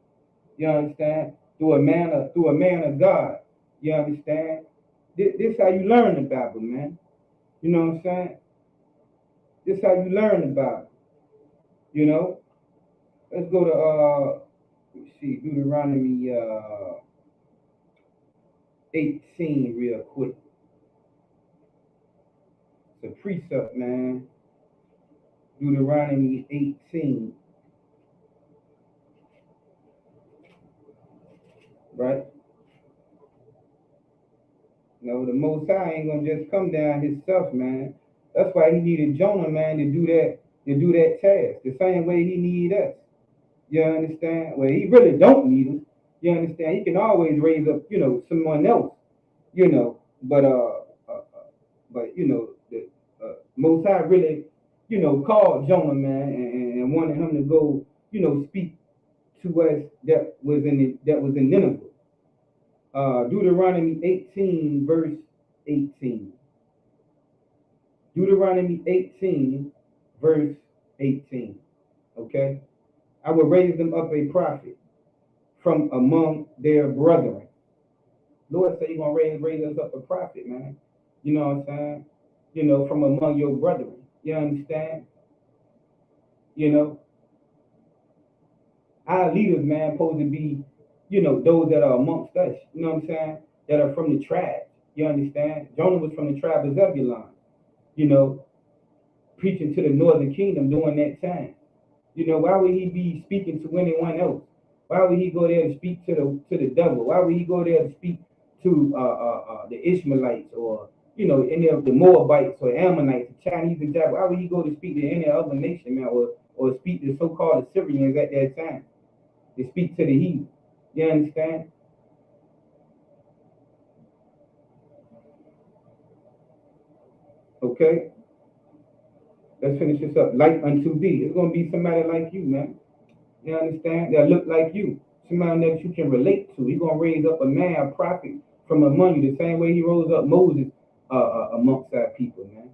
You understand? Through a man of God. You understand? This how you learn the Bible, man. You know what I'm saying? This how you learn the Bible. Let's go to let's see, Deuteronomy 18 real quick. It's a precept, man. Deuteronomy 18. Right? The Most High ain't gonna just come down himself, man. That's why he needed Jonah, man, to do that task. The same way he need us. You understand? Well, he really don't need us. You understand? He can always raise up, someone else. But the Most High really, called Jonah, man, and wanted him to go, speak to us that was in Nineveh. Deuteronomy 18, verse 18. Deuteronomy 18, verse 18. Okay? I will raise them up a prophet from among their brethren. Lord said he's going to raise us up a prophet, man. You know what I'm saying? From among your brethren. You understand? Our leaders, man, supposed to be, those that are amongst us. You know what I'm saying? That are from the tribe. You understand? Jonah was from the tribe of Zebulun. Preaching to the northern kingdom during that time. Why would he be speaking to anyone else? Why would he go there to speak to the devil? Why would he go there to speak to the Ishmaelites or any of the Moabites or Ammonites, the Chinese and Japanese? Why would he go to speak to any other nation, man, or speak to so-called Assyrians at that time? To speak to the heathen. You understand? Okay. Let's finish this up. Like unto thee. It's going to be somebody like you, man. You understand? That look like you. Somebody that you can relate to. He's going to raise up a man, a prophet from among you, the same way he rose up Moses amongst our people, man.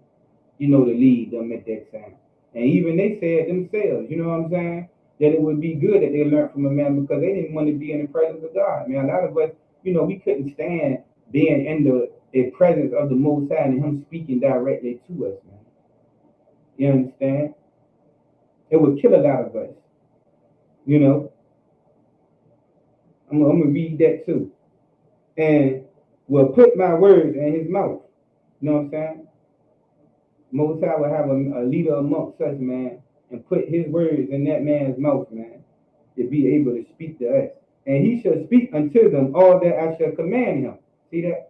To lead them at that time. And even they said themselves, you know what I'm saying? That it would be good that they learned from a man because they didn't want to be in the presence of God. Man, a lot of us, we couldn't stand being in the presence of the Most High and him speaking directly to us, man. You understand? It would kill a lot of us. I'm going to read that too. And will put my words in his mouth. You know what I'm saying? Most High will have a leader amongst us, man, and put his words in that man's mouth, man, to be able to speak to us. And he shall speak unto them all that I shall command him. See that?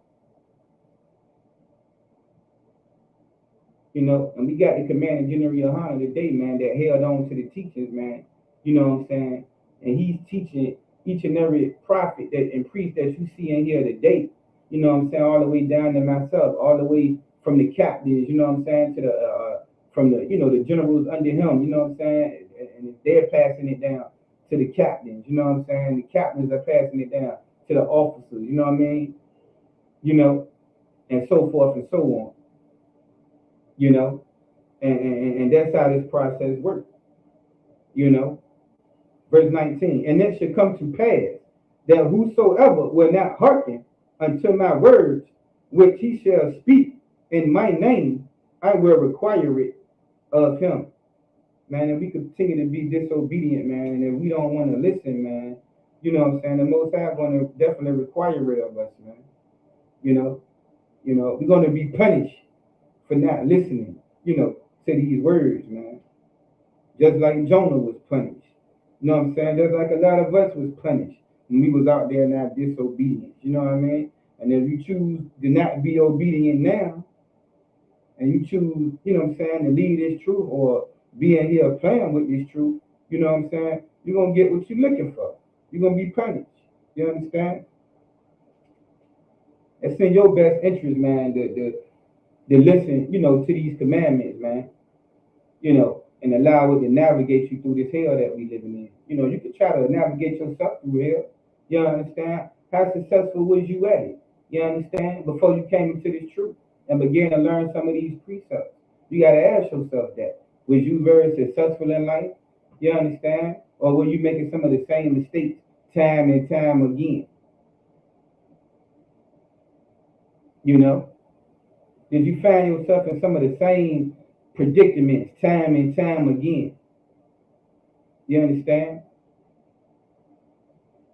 And we got the commanding General Yohana today, man, that held on to the teachings, man. You know what I'm saying? And he's teaching each and every prophet and priest that you see in here today. You know what I'm saying? All the way down to myself, all the way from the captains, you know what I'm saying, to the generals under him, you know what I'm saying? And they're passing it down to the captains, you know what I'm saying? The captains are passing it down to the officers, you know what I mean? And so forth and so on. And that's how this process works. Verse 19, and it shall come to pass that whosoever will not hearken unto my words, which he shall speak in my name, I will require it of him. Man, if we continue to be disobedient, man, and if we don't want to listen, man, you know what I'm saying, the Most High going to definitely require it of us, man. You know, we're going to be punished for not listening, you know, to these words, man. Just like Jonah was punished. You know what I'm saying? Just like a lot of us was punished when we was out there in our disobedience. You know what I mean? And if you choose to not be obedient now, and you choose, you know what I'm saying, to leave this truth or being here playing with this truth, you know what I'm saying, you're going to get what you're looking for. You're going to be punished. You understand? It's in your best interest, man, to listen, you know, to these commandments, man. You know, and allow it to navigate you through this hell that we living in. You know, you could try to navigate yourself through hell. You understand? How successful was you at it? You understand? Before you came into this truth and began to learn some of these precepts. You got to ask yourself that. Was you very successful in life? You understand? Or were you making some of the same mistakes time and time again? You know? Did you find yourself in some of the same predicaments time and time again? You understand?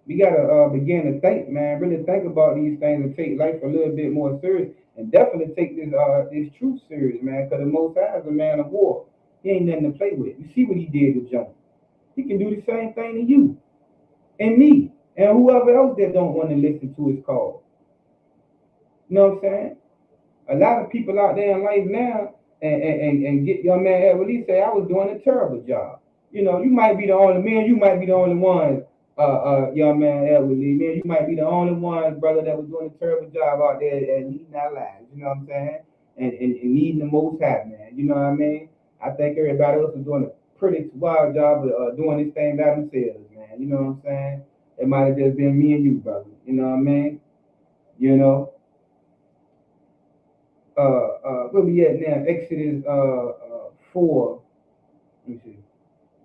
We gotta begin to think, man. Really think about these things and take life a little bit more serious, and definitely take this truth serious, man. Because the Most High is a man of war. He ain't nothing to play with. You see what he did to Jonah. He can do the same thing to you and me and whoever else that don't want to listen to his call. You know what I'm saying? A lot of people out there in life now, and get your man Edward say, I was doing a terrible job. You know, you might be the only man, you might be the only one, young man Edward Lee, man, you might be the only one, brother, that was doing a terrible job out there and leading our lives, you know what I'm saying? And needing the Most High, man, you know what I mean? I think everybody else is doing a pretty wild job of doing this thing by themselves, man, you know what I'm saying? It might have just been me and you, brother, you know what I mean? You know? Where we at now? Exodus 4. Let me see.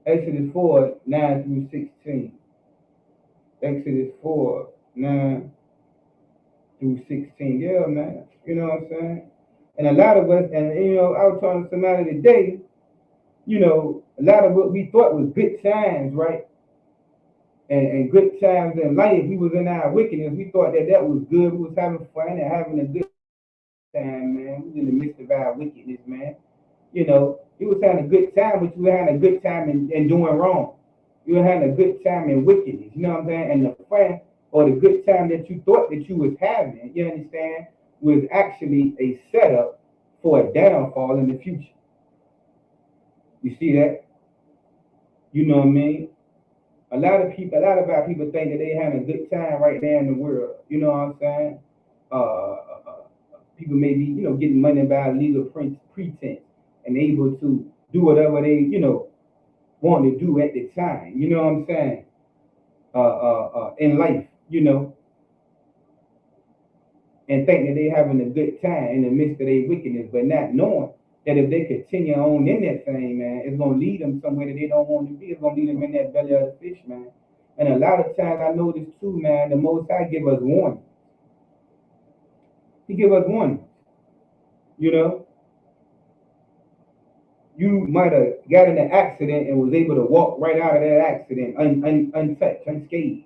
Exodus 4, 9 through 16. Exodus 4, 9 through 16. Yeah, man. You know what I'm saying? And a lot of us, and you know, I was talking to somebody today, you know, a lot of what we thought was good times, right? And good times in life, we was in our wickedness. We thought that was good. We was having fun and having a good time, man. We was in the midst of our wickedness, man. You know, you was having a good time, but you were having a good time in doing wrong. You were having a good time in wickedness, you know what I'm saying? And the fun or the good time that you thought that you was having, you understand, was actually a setup for a downfall in the future. You see that? You know what I mean? A lot of our people think that they having a good time right now in the world. You know what I'm saying? People may be, you know, getting money by legal pretense and able to do whatever they, you know, want to do at the time. You know what I'm saying? In life, you know, and think that they having a good time in the midst of their wickedness, but not knowing that if they continue on in that thing, man, it's gonna lead them somewhere that they don't want to be. It's gonna lead them in that belly of the fish, man. And a lot of times I notice too, man, the Most High give us warning. He give us warning. You know, you might have got in an accident and was able to walk right out of that accident untouched, unscathed.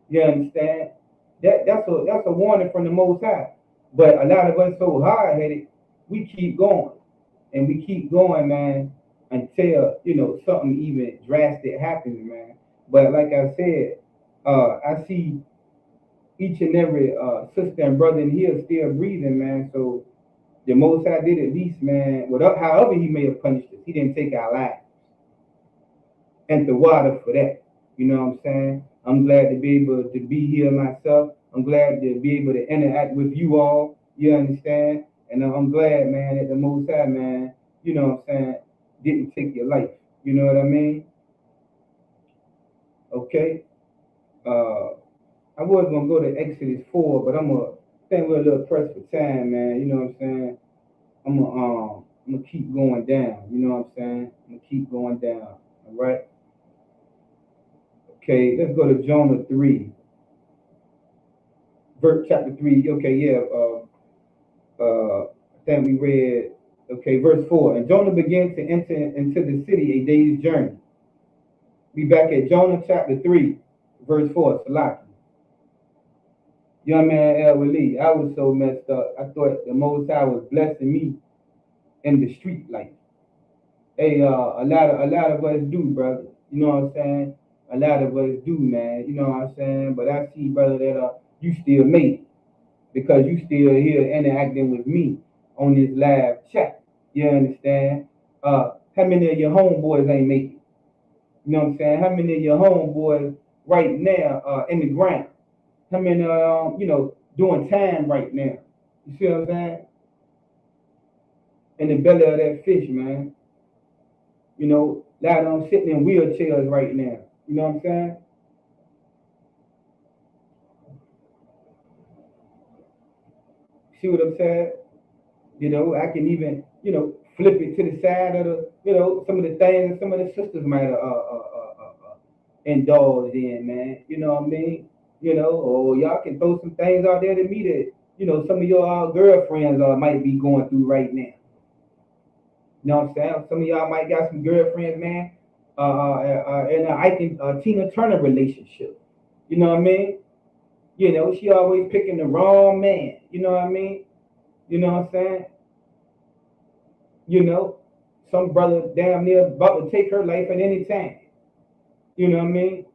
You understand? That's a warning from the Most High. But a lot of us so hard-headed, we keep going. And we keep going, man, until, you know, something even drastic happens, man. But like I said, I see each and every sister and brother in here still breathing, man. So the Most High did at least, man, however he may have punished us, he didn't take our lives. And the water for that. You know what I'm saying? I'm glad to be able to be here myself. I'm glad to be able to interact with you all. You understand? And I'm glad, man, that the Most High, man, you know what I'm saying, didn't take your life. You know what I mean? Okay? I was going to go to Exodus 4, but I think we're a little pressed for time, man. You know what I'm saying? I'm gonna keep going down. You know what I'm saying? I'm gonna keep going down. All right? Okay, let's go to Jonah 3. Chapter 3. Okay, yeah. I think we read, okay, verse 4. And Jonah began to enter into the city a day's journey. We back at Jonah chapter 3, verse 4. Salaki. Young man Edward Lee, I was so messed up. I thought the Most High was blessing me in the street life. Hey, a lot of us do, brother. You know what I'm saying? A lot of us do, man. You know what I'm saying? But I see, brother, that you still made it because you still here interacting with me on this live chat. You understand? How many of your homeboys ain't make it? You know what I'm saying? How many of your homeboys right now in the ground? How many, doing time right now? You see what I'm saying? In the belly of that fish, man. You know, a lot of them sitting in wheelchairs right now. You know what I'm saying? See what I'm saying? You know, I can even, flip it to the side of the, some of the things that some of the sisters might have indulged in, man. You know what I mean? Or y'all can throw some things out there to me that, some of your girlfriends might be going through right now. You know what I'm saying? Some of y'all might got some girlfriends, man, in a Tina Turner relationship. You know what I mean? She always picking the wrong man. You know what I mean? You know what I'm saying? You know, some brother damn near about to take her life at any time. You know what I mean?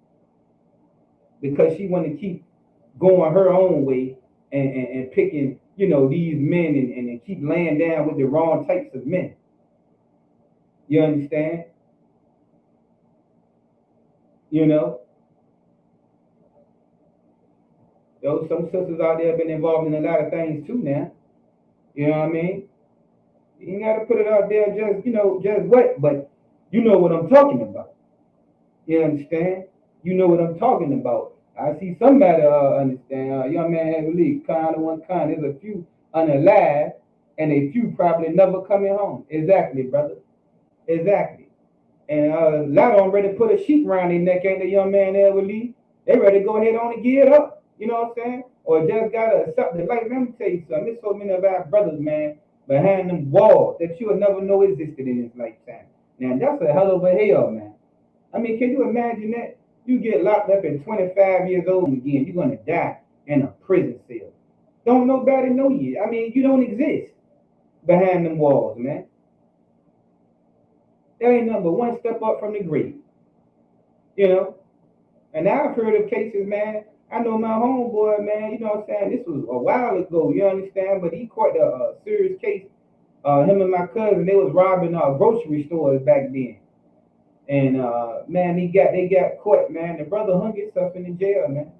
Because she want to keep going her own way and picking, these men and keep laying down with the wrong types of men. You understand? You know, some sisters out there have been involved in a lot of things too now. You know what I mean? You ain't got to put it out there just what, but you know what I'm talking about. You understand? You know what I'm talking about. I see somebody understand. Young man has a leak, kind of one kind. There's a few unalive, and a few probably never coming home. Exactly, brother. Exactly. And a lot of them ready to put a sheet around their neck, ain't the young man there with Lee? They ready to go ahead on and get it up. You know what I'm saying? Or just gotta accept it. Like, let me tell you something. There's so many of our brothers, man, behind them walls that you'll never know existed in this lifetime. Now that's a hell of a hell, man. I mean, can you imagine that? You get locked up at 25 years old again, you're gonna die in a prison cell. Don't nobody know you. I mean, you don't exist behind them walls, man. That ain't number one step up from the grave. You know? And I've heard of cases, man. I know my homeboy, man, you know what I'm saying? This was a while ago, you understand? But he caught a serious case. Him and my cousin, they was robbing grocery stores back then. And man, they got caught, man. The brother hung himself in the jail, man.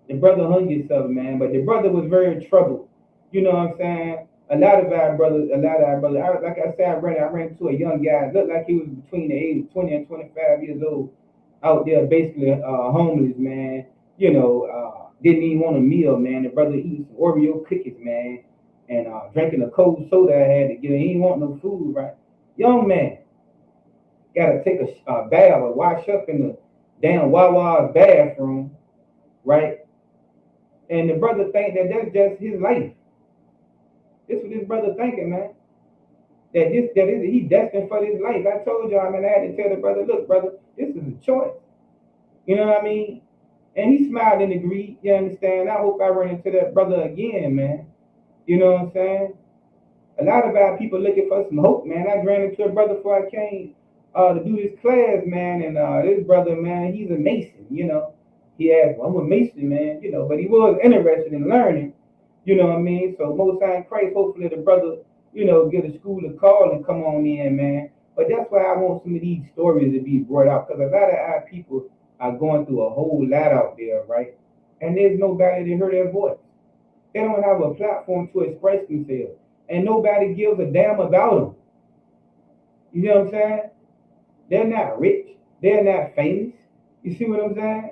The brother hung himself, man. But the brother was very troubled. You know what I'm saying? A lot of our brothers, like I said, I ran into a young guy. Looked like he was between the age of 20 and 25 years old, out there basically homeless, man. Didn't even want a meal, man. The brother eating some Oreo cookies, man, and drinking a cold soda I had to get him. He didn't want no food, right? Young man, gotta take a bath or wash up in the damn Wawa's bathroom, right? And the brother think that that's just his life. This what this brother thinking, man. He destined for this life. I told y'all, man, I had to tell the brother, look, brother, this is a choice. You know what I mean? And he smiled and agreed. You understand? I hope I run into that brother again, man. You know what I'm saying? A lot of our people looking for some hope, man. I ran into a brother before I came to do this class, man, and this brother, man, he's a Mason, He asked, well, I'm a Mason, man, but he was interested in learning, you know what I mean? So Most High in Christ, hopefully the brother, get a school to call and come on in, man. But that's why I want some of these stories to be brought out, because a lot of our people are going through a whole lot out there, right? And there's nobody to hear their voice. They don't have a platform to express themselves, and nobody gives a damn about them. You know what I'm saying? They're not rich. They're not famous. You see what I'm saying?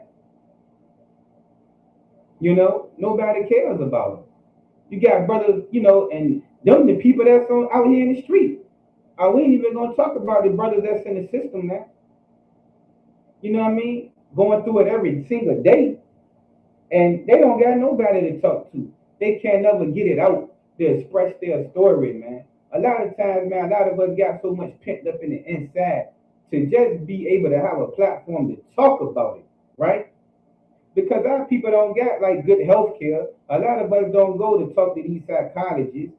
Nobody cares about them. You got brothers, and them the people that's out here in the street. We ain't even gonna talk about the brothers that's in the system, man. You know what I mean? Going through it every single day. And they don't got nobody to talk to. They can't never get it out to express their story, man. A lot of times, man, a lot of us got so much pent up in the inside to just be able to have a platform to talk about it, right? Because our people don't get like good health care. A lot of us don't go to talk to these psychologists.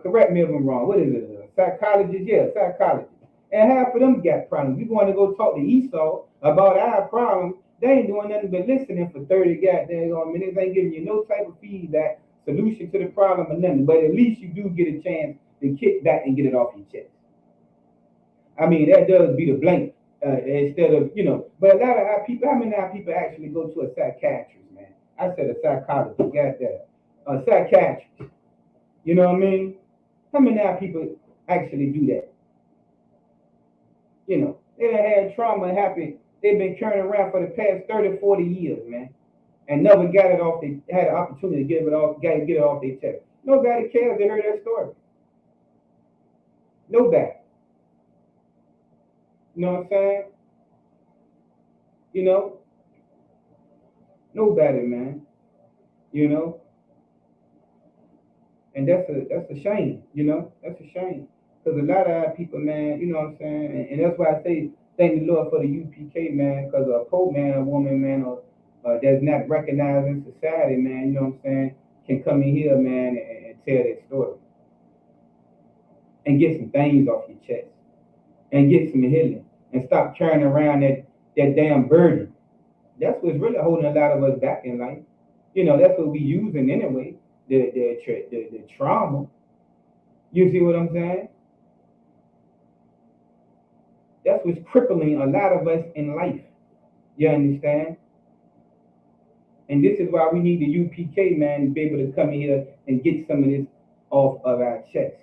Correct me if I'm wrong. What is it? Psychologists? Yeah, psychologists. And half of them got problems. We want to go talk to Esau about our problems. They ain't doing nothing but listening for 30 goddamn minutes. They ain't giving you no type of feedback, solution to the problem or nothing. But at least you do get a chance to kick back and get it off your chest. I mean, that does be the blank instead of, but a lot of our people, how many of our people actually go to a psychiatrist, man? I said a psychologist, goddamn. A psychiatrist. You know what I mean? How many of our people actually do that? They done had trauma happen. They've been carrying around for the past 30, 40 years, man. And never got it off. They had an opportunity to get it off their chest. Nobody cares. They heard that story. Nobody. You know what I'm saying? Nobody, man. And that's a shame. That's a shame. Because a lot of our people, man, you know what I'm saying? And that's why I say thank the Lord for the UPK, man, because a poor man, a woman, man, or that's not recognized in society, man, you know what I'm saying, can come in here, man, and tell that story. And get some things off your chest. And get some healing. And stop carrying around that damn burden. That's what's really holding a lot of us back in life. That's what we using anyway. The trauma. You see what I'm saying? That's what's crippling a lot of us in life. You understand? And this is why we need the UPK, man, to be able to come in here and get some of this off of our chest.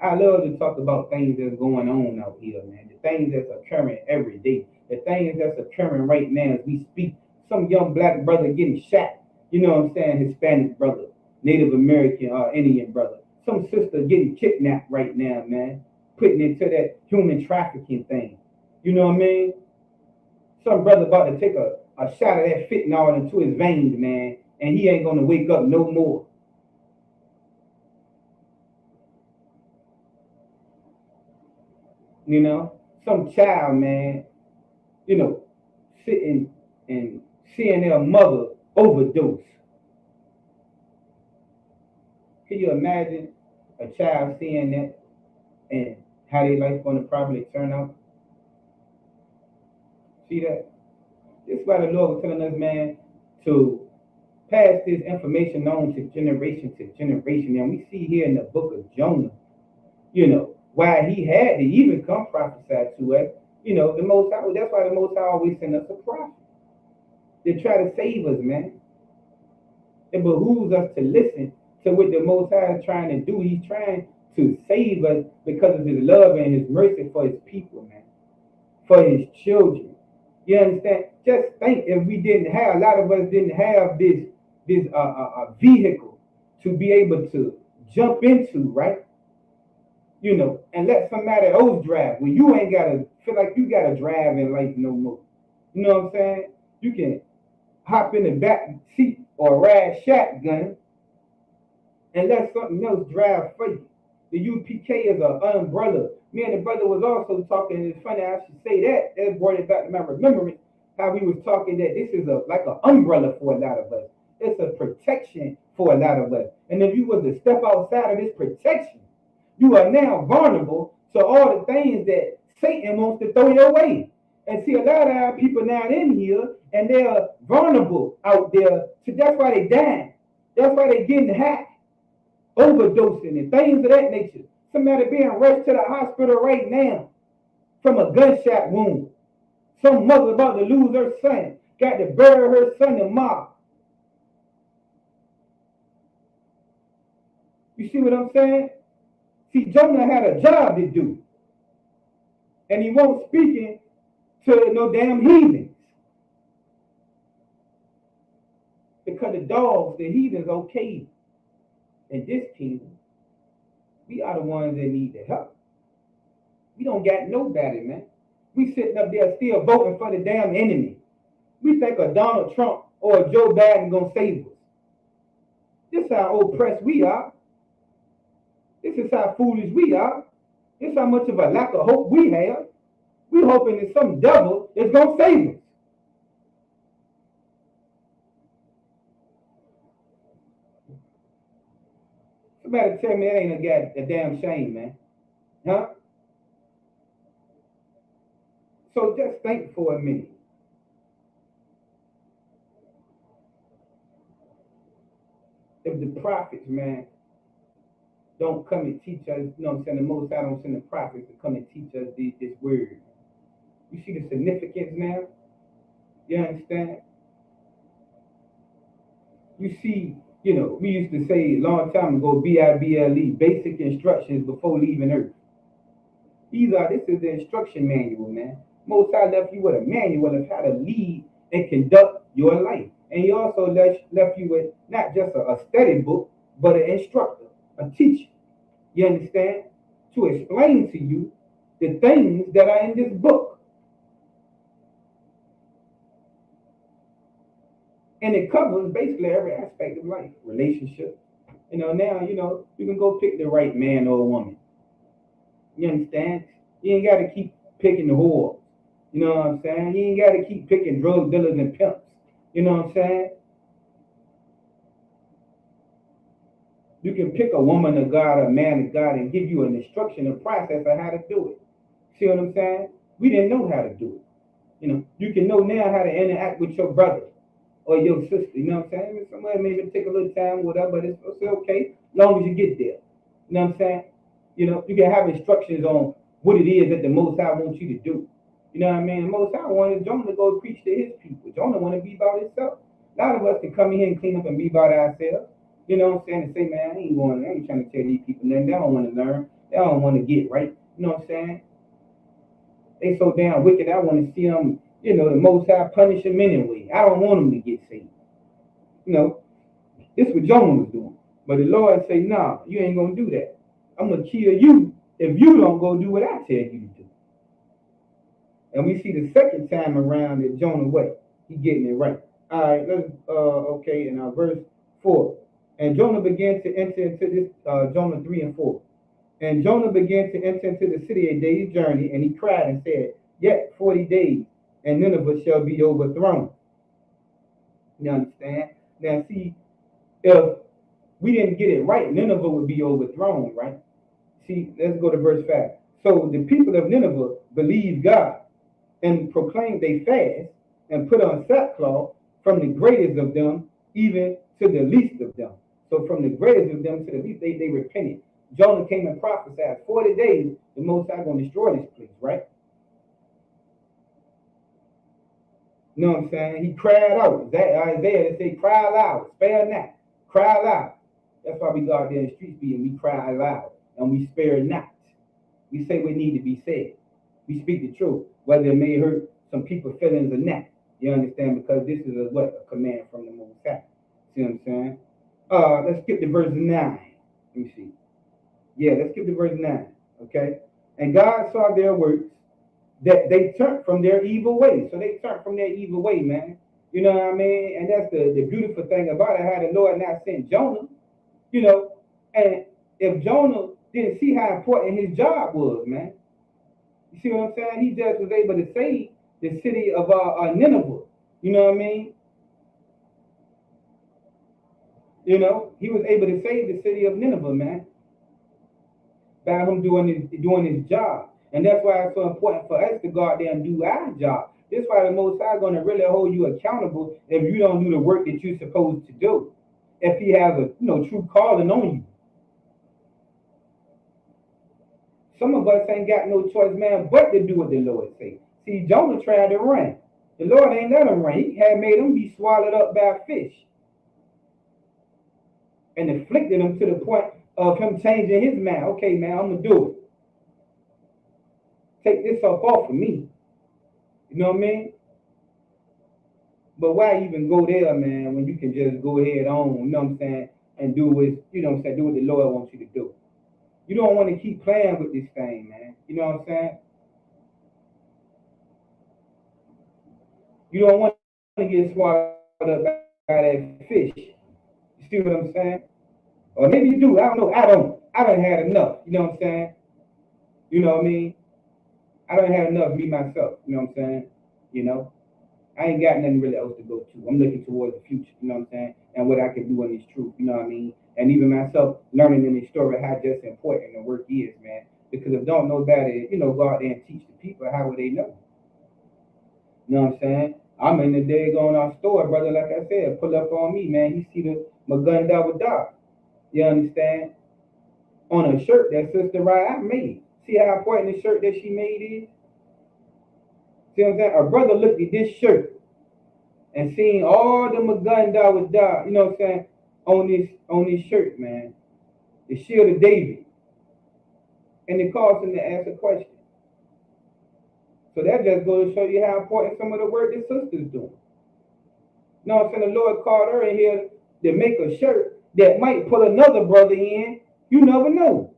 I love to talk about things that's going on out here, man. The things that's occurring every day. The things that's occurring right now as we speak. Some young black brother getting shot. You know what I'm saying? Hispanic brother, Native American or Indian brother. Some sister getting kidnapped right now, man. Putting into that human trafficking thing. You know what I mean? Some brother about to take a shot of that fentanyl into his veins, man, and he ain't gonna wake up no more. Some child, man, sitting and seeing their mother overdose. Can you imagine a child seeing that and how their life going to probably turn out? See that? This is why the Lord was telling us, man, to pass this information on to generation. And we see here in the book of Jonah, why he had to even come prophesy to us. The Most High, that's why the Most High always send us a prophet. They try to save us, man. It behooves us to listen to what the Most High is trying to do. He's trying to save us because of his love and his mercy for his people, man. For his children. You understand? Just think if we didn't have, a lot of us didn't have this vehicle to be able to jump into, right? And let somebody else drive. Well, you ain't gotta feel like you gotta drive in life no more. You know what I'm saying? You can hop in the back seat or ride shotgun and let something else drive for you. The UPK is an umbrella. Me and the brother was also talking, and it's funny I should say that. That brought it back to my remembrance, how we was talking that this is like an umbrella for a lot of us. It's a protection for a lot of us. And if you was to step outside of this protection, you are now vulnerable to all the things that Satan wants to throw your way. And see, a lot of our people now in here, and they're vulnerable out there. So that's why they dying. That's why they getting hacked, overdosing, and things of that nature. Somebody being rushed to the hospital right now from a gunshot wound. Some mother about to lose her son, got to bury her son tomorrow. You see what I'm saying? See, Jonah had a job to do. And he won't speaking to no damn heathens. Because the dogs, the heathens, okay. In this kingdom, we are the ones that need the help. We don't got nobody, man. We sitting up there still voting for the damn enemy. We think a Donald Trump or a Joe Biden gonna save us. This is how oppressed we are. This is how foolish we are. This is how much of a lack of hope we have. We're hoping that some devil is going to save us. Somebody tell me that ain't a damn shame, man. Huh? So just think for a minute. If the prophets, man, don't come and teach us, you know what I'm saying, the Most High don't send the prophets to come and teach us this word. You see the significance now? You understand? You see, you know, we used to say a long time ago, BIBLE, basic instructions before leaving Earth. This is the instruction manual, man. Most High left you with a manual of how to lead and conduct your life. And he also left you with not just a study book, but an instructor, a teacher. You understand? To explain to you the things that are in this book. And it covers basically every aspect of life, relationships. You know, now, you know, you can go pick the right man or woman. You understand? You ain't got to keep picking the whores. You know what I'm saying? You ain't got to keep picking drug dealers and pimps. You know what I'm saying? You can pick a woman of God, a man of God, and give you an instruction, a process of how to do it. See what I'm saying? We didn't know how to do it. You know, you can know now how to interact with your brother or your sister. You know what I'm saying? Somebody maybe take a little time, whatever, but it's okay, as long as you get there. You know what I'm saying? You know, you can have instructions on what it is that the Most High wants you to do. You know what I mean? The Most High wanted Jonah to go preach to his people. Jonah wanted to be about himself. A lot of us can come in here and clean up and be about ourselves. You know what I'm saying? And say, man, I ain't trying to tell these people nothing. They don't want to learn. They don't want to get right. You know what I'm saying? They so damn wicked, I want to see them, you know, the Most High punish them anyway. I don't want them to get saved. You know, this is what Jonah was doing. But the Lord say, nah, you ain't going to do that. I'm going to kill you if you don't go do what I tell you to do. And we see the second time around that Jonah way. He getting it right. All right, let's, okay, in verse 4. And Jonah began to enter into this, Jonah 3 and 4. And Jonah began to enter into the city a day's journey, and he cried and said, yet 40 days, and Nineveh shall be overthrown. You understand? Now see, if we didn't get it right, Nineveh would be overthrown, right? See, let's go to verse 5. So the people of Nineveh believed God and proclaimed they fast and put on sackcloth from the greatest of them even to the least of them. So from the greatest of them to the least, they repented. Jonah came and prophesied 40 days, the Most High going to destroy this place, right? You know what I'm saying? He cried out. Isaiah, they say, cry loud, spare not, cry loud. That's why we go out there in the streets and we cry loud and we spare not. We say what need to be said. We speak the truth, whether it may hurt some people's feelings or not. You understand? Because this is a command from the Most High. See what I'm saying? Let's skip to verse 9. Let me see. Yeah, let's skip to verse 9. Okay? And God saw their works, that they turned from their evil ways. So they turned from their evil way, man. You know what I mean? And that's the beautiful thing about it, how the Lord not sent Jonah. You know, and if Jonah didn't see how important his job was, man. You see what I'm saying? He just was able to save the city of Nineveh. You know what I mean? You know, he was able to save the city of Nineveh, man, by him doing his job. And that's why it's so important for us to go out there and do our job. That's why the Most High is going to really hold you accountable if you don't do the work that you're supposed to do. If he has a true calling on you. Some of us ain't got no choice, man, but to do what the Lord say. See, Jonah tried to run. The Lord ain't let him run. He had made him be swallowed up by a fish. And afflicted him to the point of him changing his mind. Okay, man, I'm going to do it. Take this up off of me. You know what I mean? But why even go there, man, when you can just go ahead on, you know what I'm saying, and do what, you know what I'm saying, do what the Lord wants you to do. You don't want to keep playing with this thing, man. You know what I'm saying? You don't want to get swallowed up by that fish. You see what I'm saying? Or maybe you do. I don't know. I done had enough. You know what I'm saying? You know what I mean? I done had enough of me myself. You know what I'm saying? You know? I ain't got nothing really else to go to. I'm looking towards the future, you know what I'm saying? And what I can do in this truth, you know what I mean? And even myself learning in this story how just important the work is, man. Because if don't know better, go out there and teach the people, how would they know? You know what I'm saying? I'm in the day going our store, brother, like I said, pull up on me, man. You see my gun down with dog. You understand? On a shirt that Sister Rye made. See how important the shirt that she made is? See what I'm saying? A brother looked at this shirt and seen all the Magunda with dog, you know what I'm saying, on this shirt, man. The shield of David. And it caused him to ask a question. So that just goes to show you how important some of the work that sister's doing. You know what I'm saying? The Lord called her in here to make a shirt that might put another brother in. You never know.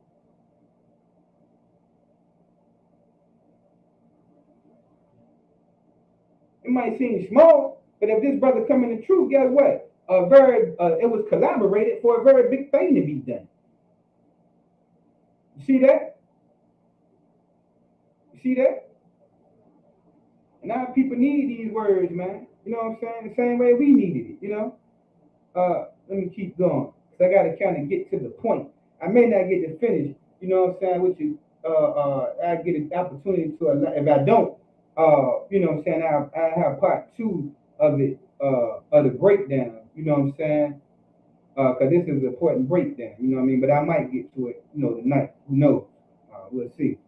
It might seem small, but if this brother come in the truth, guess what? It was collaborated for a very big thing to be done. You see that? You see that? And now people need these words, man. You know what I'm saying? The same way we needed it, you know? Let me keep going. Because I got to kind of get to the point. I may not get to finish, you know what I'm saying, with you. I get an opportunity to, if I don't, you know what I'm saying, I have part 2 of it, of the breakdown, you know what I'm saying? Because this is an important breakdown, you know what I mean? But I might get to it, tonight. Who knows? We'll see.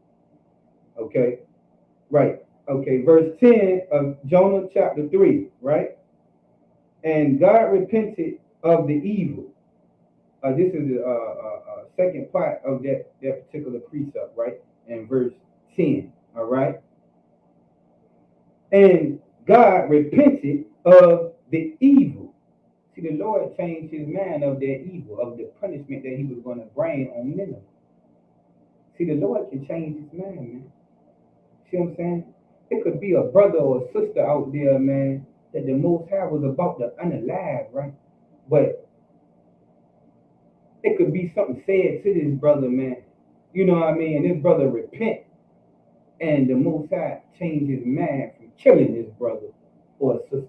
Okay? Right. Okay, verse 10 of Jonah chapter 3, right? And God repented of the evil. This is the second part of that particular precept, right? In verse 10, all right? And God repented of the evil. See, the Lord changed his mind of that evil, of the punishment that he was going to bring on Nineveh. See, the Lord can change his mind, man. See what I'm saying? It could be a brother or a sister out there, man, that the Most High was about to unalive, right? But it could be something said to this brother, man. You know what I mean? And this brother repent, and the Most High changed his mind from killing this brother or a sister.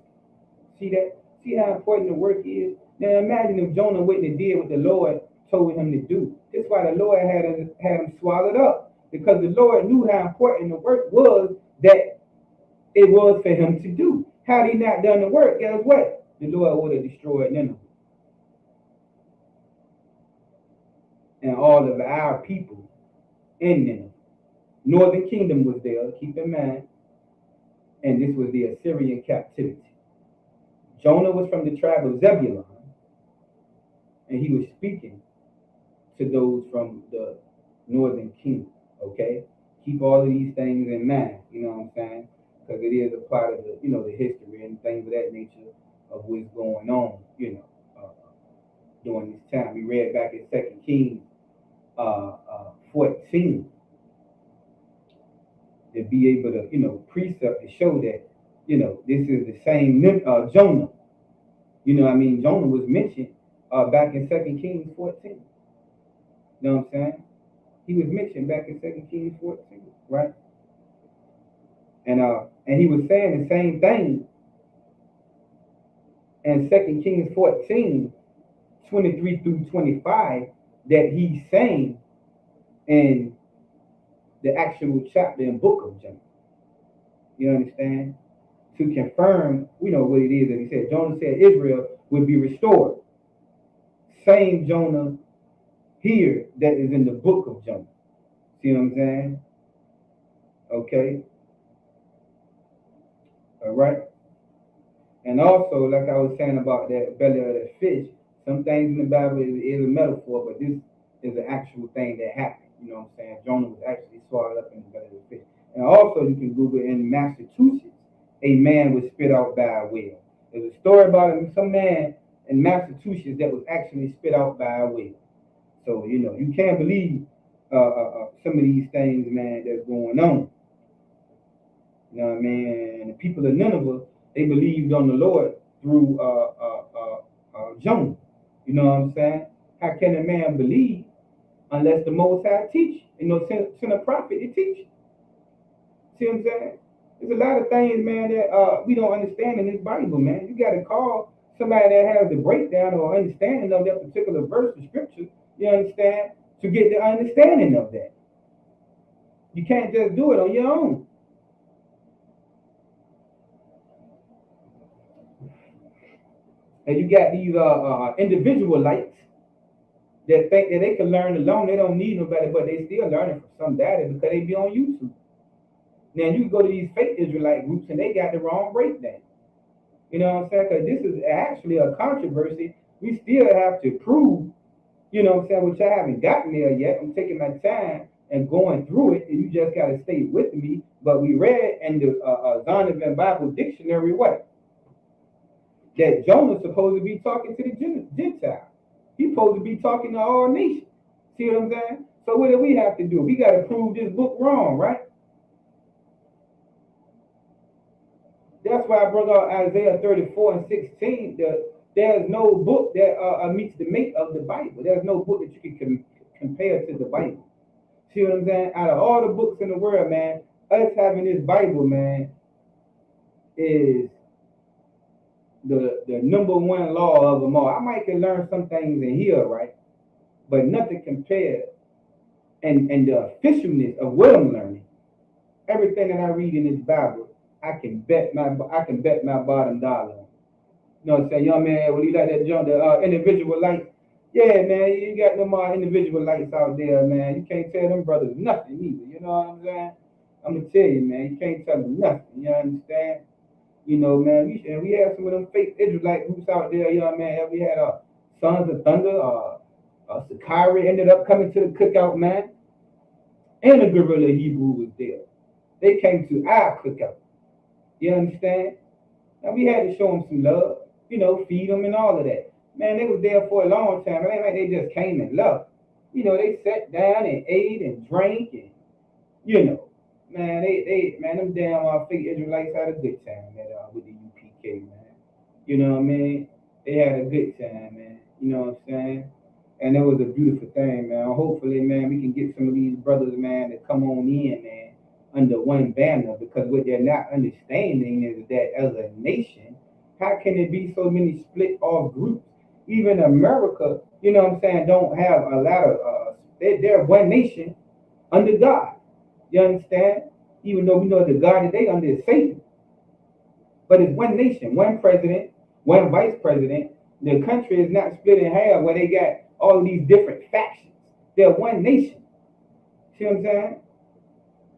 See that? See how important the work is? Now imagine if Jonah wouldn't have did what the Lord told him to do. That's why the Lord had him swallowed up. Because the Lord knew how important the work was that it was for him to do. Had he not done the work, guess what? The Lord would have destroyed Nineveh. And all of our people in Nineveh. Northern kingdom was there, keep in mind. And this was the Assyrian captivity. Jonah was from the tribe of Zebulun. And he was speaking to those from the northern kingdom. Okay? Keep all of these things in mind. You know what I'm saying? Because it is a part of the, the history and things of that nature of what's going on, during this time. We read back in 2 Kings 14 to be able to, precept to show that, this is the same Jonah. You know what I mean? Jonah was mentioned back in 2 Kings 14. You know what I'm saying? He was mentioned back in 2 Kings 14, right? And he was saying the same thing in 2 Kings 14, 23 through 25, that he's saying in the actual chapter and book of Jonah. You understand? To confirm, what it is that he said. Jonah said Israel would be restored. Same Jonah here that is in the book of Jonah. See what I'm saying? Okay. All right. And also, like I was saying about that belly of that fish, some things in the Bible is a metaphor, but this is an actual thing that happened. You know what I'm saying? Jonah was actually swallowed up in the belly of the fish. And also, you can Google in Massachusetts, a man was spit out by a whale. There's a story about some man in Massachusetts that was actually spit out by a whale. So, you can't believe some of these things, man, that's going on. You know what I mean? And the people of Nineveh, they believed on the Lord through Jonah. You know what I'm saying? How can a man believe unless the Most High teach? Send a prophet to teach. See what I'm saying? There's a lot of things, man, that we don't understand in this Bible, man. You got to call somebody that has the breakdown or understanding of that particular verse of scripture, you understand, to get the understanding of that. You can't just do it on your own. And you got these individual lights that think that they can learn alone. They don't need nobody, but they still learning from some data because they be on YouTube. Now you can go to these fake Israelite groups and they got the wrong breakdown. You know what I'm saying? Because this is actually a controversy. We still have to prove, you know what I'm saying, which I haven't gotten there yet. I'm taking my time and going through it, and you just got to stay with me. But we read in the Zondervan Bible Dictionary what? That Jonah's supposed to be talking to the Gentiles. He's supposed to be talking to all nations. See what I'm saying? So what do we have to do? We got to prove this book wrong, right? That's why I brought out Isaiah 34 and 16. There's no book that meets the mate of the Bible. There's no book that you can compare to the Bible. See what I'm saying? Out of all the books in the world, man, us having this Bible, man, is the number one law of them all. I might can learn some things in here, right? But nothing compared. And the officialness of what I'm learning, everything that I read in this Bible, I can bet my bottom dollar on. You know what I'm saying? Young man, when you like that jump, the individual lights, yeah, man, you got no more individual lights out there, man. You can't tell them brothers nothing either. You know what I'm saying? I'm gonna tell you, man, you can't tell them nothing. You understand? You know, man, we have some of them fake Israelite groups out there, you know, man. We had Sons of Thunder, Sakari ended up coming to the cookout, man. And the Gorilla Hebrew was there. They came to our cookout. You understand? Now we had to show them some love, you know, feed them and all of that. Man, they was there for a long time. It ain't like they just came and left. You know, they sat down and ate and drank and, you know, man, them damn fake Israelites had a good time with the UPK, man. You know what I mean? They had a good time, man. You know what I'm saying? And it was a beautiful thing, man. Hopefully, man, we can get some of these brothers, man, to come on in, man, under one banner, because what they're not understanding is that as a nation, how can it be so many split off groups? Even America, you know what I'm saying, don't have a lot of, they're one nation under God. You understand? Even though we know the God that they under is Satan. But it's one nation, one president, one vice president. The country is not split in half where they got all of these different factions. They're one nation. See what I'm saying?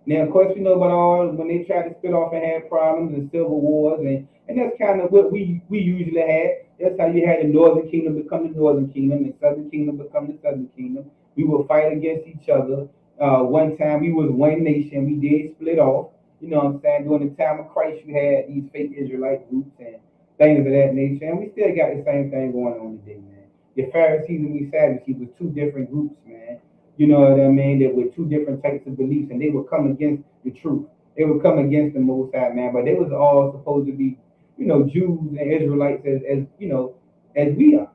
Now, of course, we know about all when they tried to split off and had problems and civil wars, and that's kind of what we usually had. That's how you had the Northern Kingdom become the Northern Kingdom and Southern Kingdom become the Southern Kingdom. We would fight against each other. One time we was one nation. We did split off. You know what I'm saying? During the time of Christ, you had these fake Israelite groups and things of that nature. And we still got the same thing going on today, man. The Pharisees and the Sadducees was two different groups, man. You know what I mean? That were two different types of beliefs, and they would come against the truth. They would come against the Most High, man. But they was all supposed to be, you know, Jews and Israelites as you know, as we are.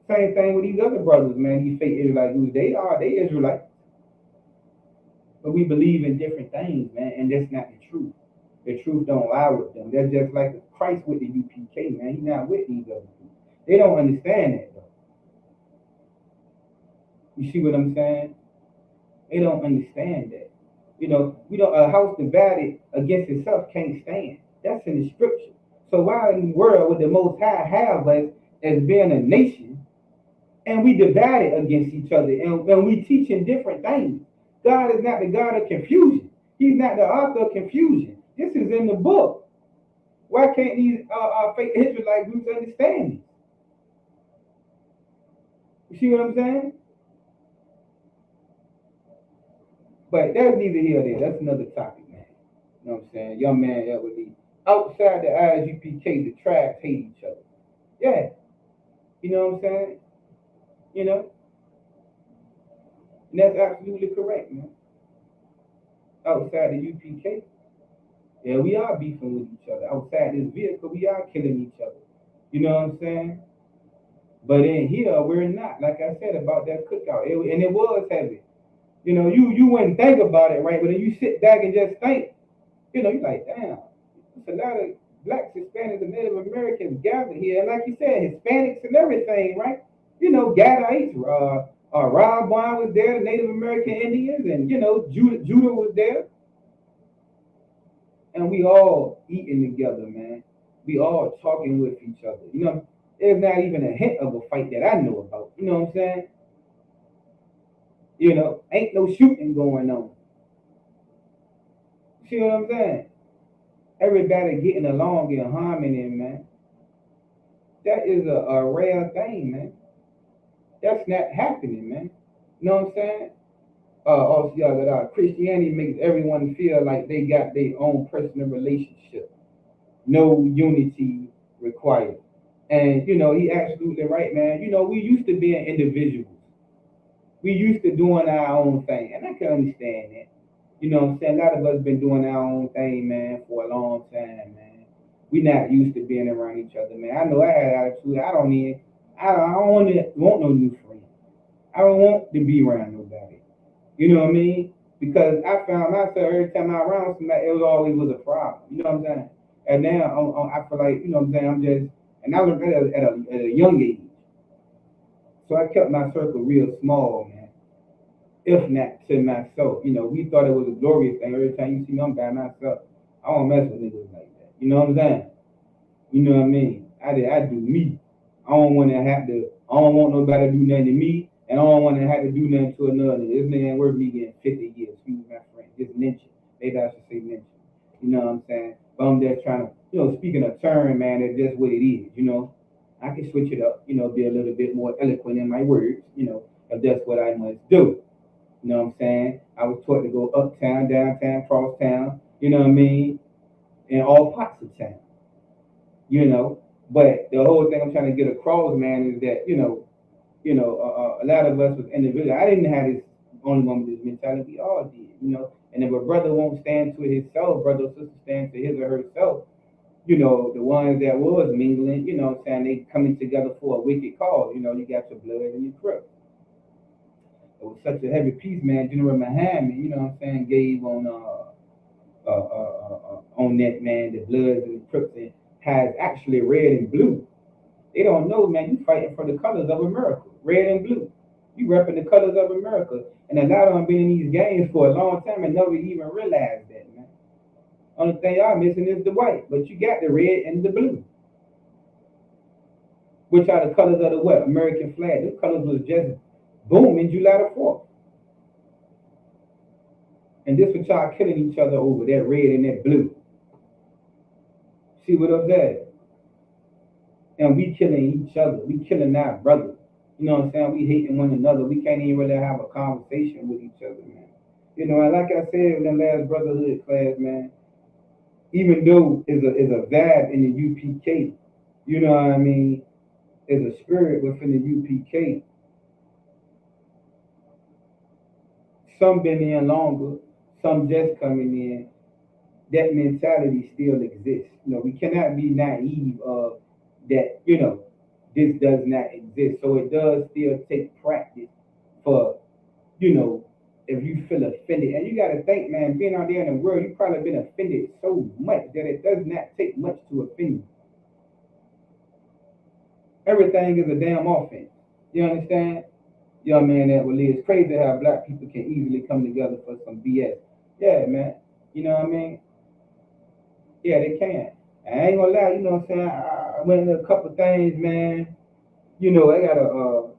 Same thing with these other brothers, man. These fake Israelite Jews, they Israelites. But we believe in different things, man, and that's not the truth. The truth don't lie with them. They're just like Christ with the UPK, man. He's not with these other people. They don't understand that, though. You see what I'm saying? They don't understand that. You know, we don't. A house divided against itself can't stand. That's in the scripture. So why in the world would the Most High have us as being a nation, and we divided against each other, and we teaching different things? God is not the God of confusion. He's not the author of confusion. This is in the book. Why can't these fake Israelite groups understand this? You see what I'm saying? But that's neither here nor there. That's another topic, man. You know what I'm saying? Young man Elwood. Outside the ISUPK, the tribes hate each other. Yeah. You know what I'm saying? You know? And that's absolutely correct, man. Outside the UPK, yeah, we are beefing with each other. Outside this vehicle, we are killing each other. You know what I'm saying? But in here, we're not. Like I said about that cookout, and it was heavy. You know, you wouldn't think about it, right? But then you sit back and just think, You know, you're like, damn, it's a lot of blacks, Hispanics, and Native Americans gathered here. And like you said, Hispanics and everything, right? You know, Gadites, Rob Bowen was there, the Native American Indians, and, you know, Judah was there. And we all eating together, man. We all talking with each other. You know, there's not even a hint of a fight that I know about. You know what I'm saying? You know, ain't no shooting going on. See what I'm saying? Everybody getting along in harmony, man. That is a rare thing, man. That's not happening, man. You know what I'm saying? Also, y'all, that Christianity makes everyone feel like they got their own personal relationship. No unity required. And, you know, he absolutely right, man. You know, we used to being individuals. We used to doing our own thing. And I can understand that. You know what I'm saying? A lot of us been doing our own thing, man, for a long time, man. We not used to being around each other, man. I know I had attitude. I don't want no new friends. I don't want to be around nobody. You know what I mean? Because I found myself every time I around somebody, it was always was a problem. You know what I'm saying? And now I feel like, you know what I'm saying, I'm just, and I learned that at a young age. So I kept my circle real small, man. If not to myself. You know, we thought it was a glorious thing. Every time you see me, I'm by myself. I don't mess with niggas like that. You know what I'm saying? You know what I mean? I do me. I don't want to have to, I don't want nobody to do nothing to me, and I don't want to have to do nothing to another. This nigga ain't worth me getting 50 years. Excuse my friend. Just lynching. Maybe I should say lynching. You know what I'm saying? But I'm just trying to, you know, speaking of turn, man, that's just what it is, you know. I can switch it up, you know, be a little bit more eloquent in my words, you know, if that's what I must do. You know what I'm saying? I was taught to go uptown, downtown, crosstown, you know what I mean? In all parts of town, you know. But the whole thing I'm trying to get across, man, is that, a lot of us was individuals. I didn't have this only one with this mentality. We all did, you know. And if a brother won't stand to himself, brother or sister stand to his or herself, you know, the ones that was mingling, you know what I'm saying, they coming together for a wicked cause. You know, you got your blood and your crip. It was such a heavy piece, man. General Muhammad, you know what I'm saying, gave on that, man, the bloods and the crips, and has actually red and blue. They don't know, man, you fighting for the colors of America, red and blue. You repping the colors of America. And a lot of them been in these games for a long time and never even realized that, man. Only thing y'all missing is the white, but you got the red and the blue, which are the colors of the what? American flag. Those colors was just booming July the 4th. And this what y'all killing each other over, that red and that blue. See what I'm saying? And we killing each other. We killing our brothers. You know what I'm saying? We hating one another. We can't even really have a conversation with each other, man. You know, and like I said in the last brotherhood class, man, even though is a vibe in the UPK, you know what I mean, is a spirit within the UPK. Some been in longer, some just coming in. That mentality still exists. You know, we cannot be naive of that, you know, this does not exist. So it does still take practice for, you know, if you feel offended. And you got to think, man, being out there in the world, you've probably been offended so much that it does not take much to offend you. Everything is a damn offense. You understand? Young man, that will live. It's crazy how black people can easily come together for some BS. Yeah, man. You know what I mean? Yeah, they can. I ain't gonna lie, you know what I'm saying? I went into a couple things, man. You know, I gotta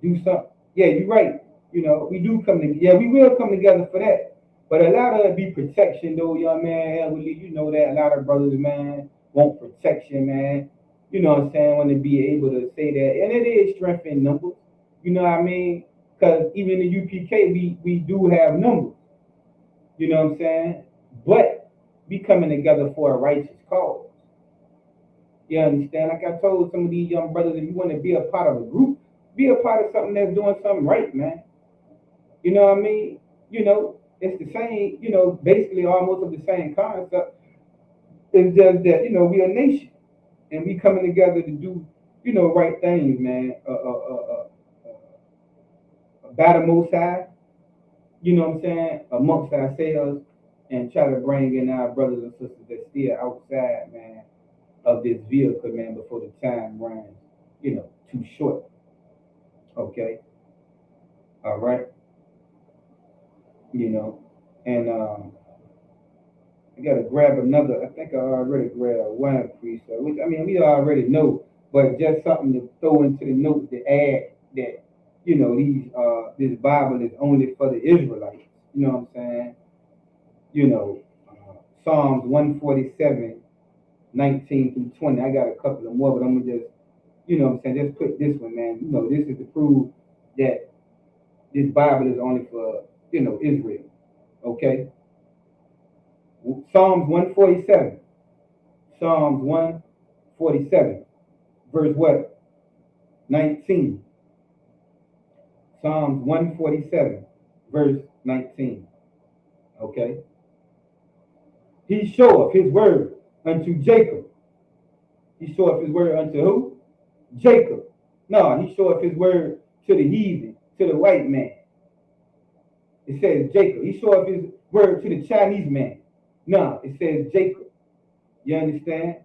do something. Yeah, you're right. You know, we do come together. Yeah, we will come together for that. But a lot of it be protection, though, young man. Heavily, you know that a lot of brothers, man, want protection, man. You know what I'm saying? Want to be able to say that, and it is strength in numbers. You know what I mean? Because even the UPK, we do have numbers. You know what I'm saying? But we coming together for a righteous cause. You understand? Like I told some of these young brothers, if you want to be a part of a group, be a part of something that's doing something right, man. You know what I mean? You know, it's the same, you know, basically almost of the same concept. It's just that, you know, we a nation and we coming together to do, you know, right things, man. By the Most High, you know what I'm saying, amongst ourselves, and try to bring in our brothers and sisters that's still outside, man, of this vehicle, man, before the time runs, too short. Okay, all right, you know, and I gotta grab another. I think I already grabbed one precept, which I mean we already know, but just something to throw into the notes to add that this Bible is only for the Israelites. You know what I'm saying? Psalms 147, 19 through 20. I got a couple of more, but I'm gonna just what I'm saying, just put this one, man. This is to prove that this Bible is only for Israel. Okay. Psalms 147. Psalms 147. Verse what? 19. Psalms 147. Verse 19. Okay. He showeth his word unto Jacob. He showeth his word unto who? Jacob. No, he showeth his word to the heathen, to the white man. It says Jacob. He showeth his word to the Chinese man. No, it says Jacob. You understand?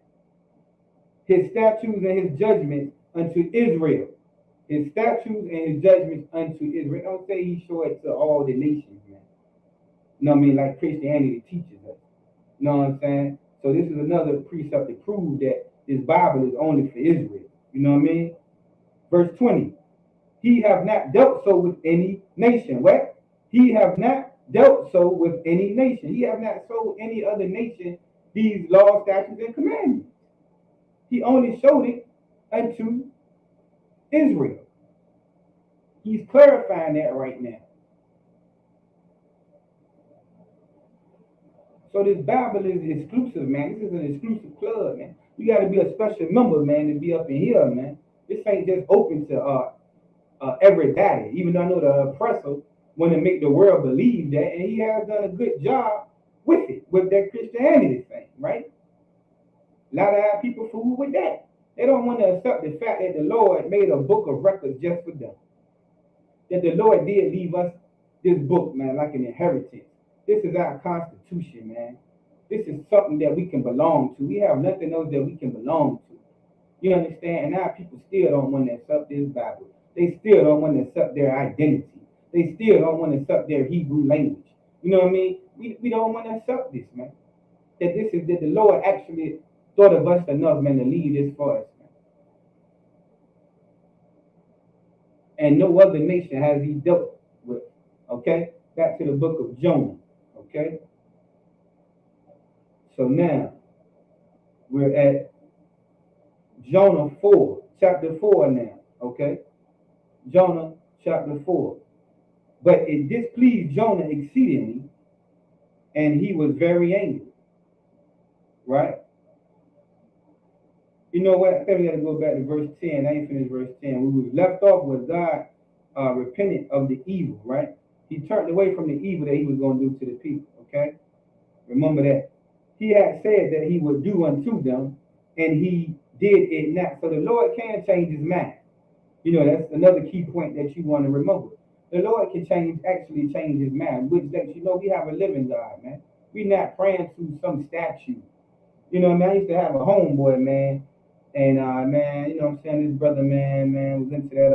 His statutes and his judgments unto Israel. His statutes and his judgments unto Israel. Don't say he show it to all the nations, man. You know what I mean? Like Christianity teaches us. You know what I'm saying? So this is another precept to prove that this Bible is only for Israel. You know what I mean? Verse 20. He have not dealt so with any nation. What? He have not dealt so with any nation. He have not showed any other nation these laws, statutes, and commandments. He only showed it unto Israel. He's clarifying that right now. So this Bible is exclusive, man. This is an exclusive club, man. You got to be a special member, man, to be up in here, man. This ain't just open to everybody. Even though I know the oppressor want to make the world believe that, and he has done a good job with it, with that Christianity thing, right? A lot of our people fool with that. They don't want to accept the fact that the Lord made a book of records just for them. That the Lord did leave us this book, man, like an inheritance. This is our constitution, man. This is something that we can belong to. We have nothing else that we can belong to. You understand? And our people still don't want to accept this Bible. They still don't want to accept their identity. They still don't want to accept their Hebrew language. You know what I mean? We don't want to accept this, man. That the Lord actually thought of us enough, man, to leave this for us, man. And no other nation has he dealt with. Okay? Back to the book of Jonah. Okay? So now we're at Jonah 4, chapter 4 now. Okay? Jonah chapter 4. But it displeased Jonah exceedingly, and he was very angry. Right? You know what? I think we got to go back to verse 10. I ain't finished verse 10. We was left off with God repented of the evil, right? He turned away from the evil that he was going to do to the people, okay? Remember that. He had said that he would do unto them, and he did it not. So the Lord can change his mind. That's another key point that you want to remember. The Lord can actually change his mind, which lets you know we have a living God, man. We're not praying to some statue. Man, I used to have a homeboy, man, and man, what I'm saying, this brother, man, was into that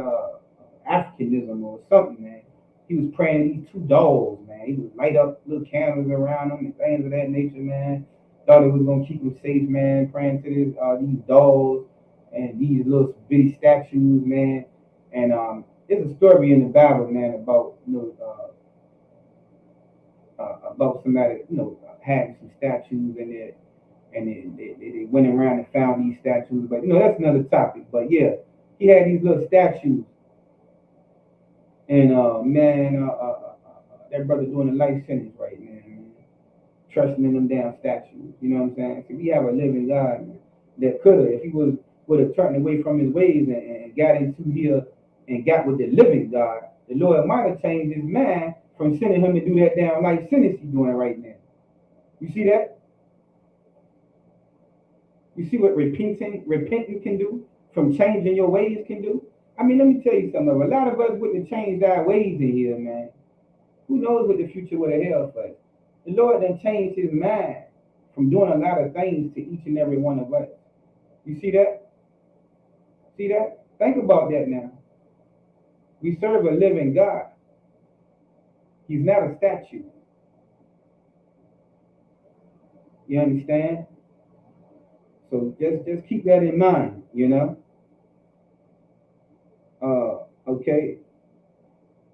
Africanism or something, man. He was praying to these two dolls, man. He would light up little candles around them and things of that nature, man. Thought it was gonna keep him safe, man. Praying to these dolls and these little bitty statues, man. And there's a story in the Bible, man, about about somebody, having some statues in it. And they went around and found these statues. But, that's another topic. But, yeah, he had these little statues. And, that brother doing a life sentence right now, man. Trusting in them damn statues. You know what I'm saying? So we have a living God, man, that could have, if he would have turned away from his ways and got into here and got with the living God, the Lord might have changed his mind from sending him to do that damn life sentence he's doing right now. You see that? You see what repenting can do? From changing your ways can do? I mean, let me tell you something. A lot of us wouldn't have changed our ways in here, man. Who knows what the future would have held for us? The Lord done changed his mind from doing a lot of things to each and every one of us. You see that? See that? Think about that now. We serve a living God. He's not a statue. You understand? So just keep that in mind, you know? Okay.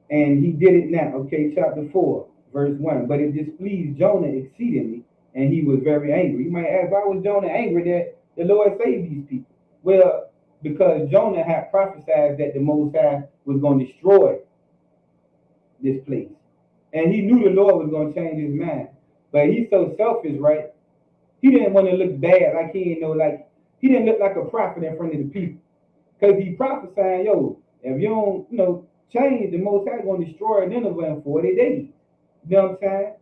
And he did it now. Okay, chapter 4, verse 1. But it displeased Jonah exceedingly, and he was very angry. You might ask, why was Jonah angry that the Lord saved these people? Well, because Jonah had prophesied that the Most High was going to destroy this place. And he knew the Lord was going to change his mind. But he's so selfish, right? He didn't want to look bad, like he didn't know, like he didn't look like a prophet in front of the people. Because he prophesied, yo, if you don't, change, the Most High going to destroy Nineveh in 40 days. You know what I'm saying?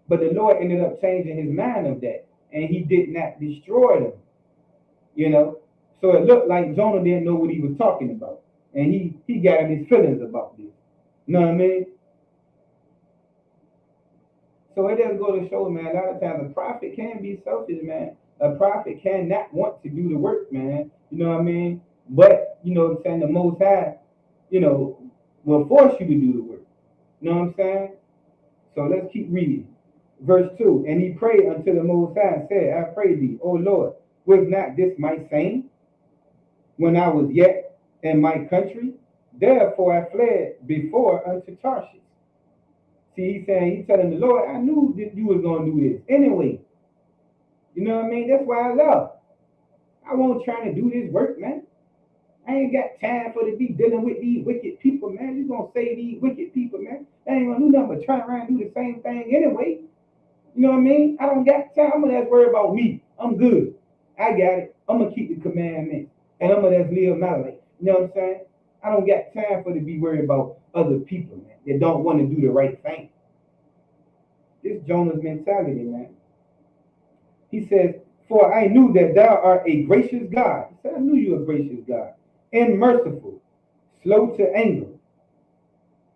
But the Lord ended up changing his mind of that. And he did not destroy them. You know? So it looked like Jonah didn't know what he was talking about. And he got in his feelings about this. You know what I mean? So it does go to show, man, a lot of times a prophet can be selfish, man. A prophet cannot want to do the work, man. You know what I mean? But, you know what I'm saying, the Most High, will force you to do the work. You know what I'm saying? So let's keep reading. Verse 2, and he prayed unto the Most High and said, I pray thee, O Lord, was not this my saying when I was yet in my country? Therefore I fled before unto Tarshish. See, he's telling the Lord, I knew that you was going to do this anyway. You know what I mean? That's why I love. I won't trying to do this work, man. I ain't got time for to be dealing with these wicked people, man. You gonna save these wicked people, man. They ain't gonna do nothing but turn around and do the same thing anyway. You know what I mean? I don't got time. I'm gonna just worry about me. I'm good. I got it. I'm gonna keep the commandments. And I'm gonna just live my life. You know what I'm saying? I don't got time for to be worried about other people, man, that don't want to do the right thing. This Jonah's mentality, man. He says, for I knew that thou art a gracious God. He said, I knew you were a gracious God. And merciful, slow to anger.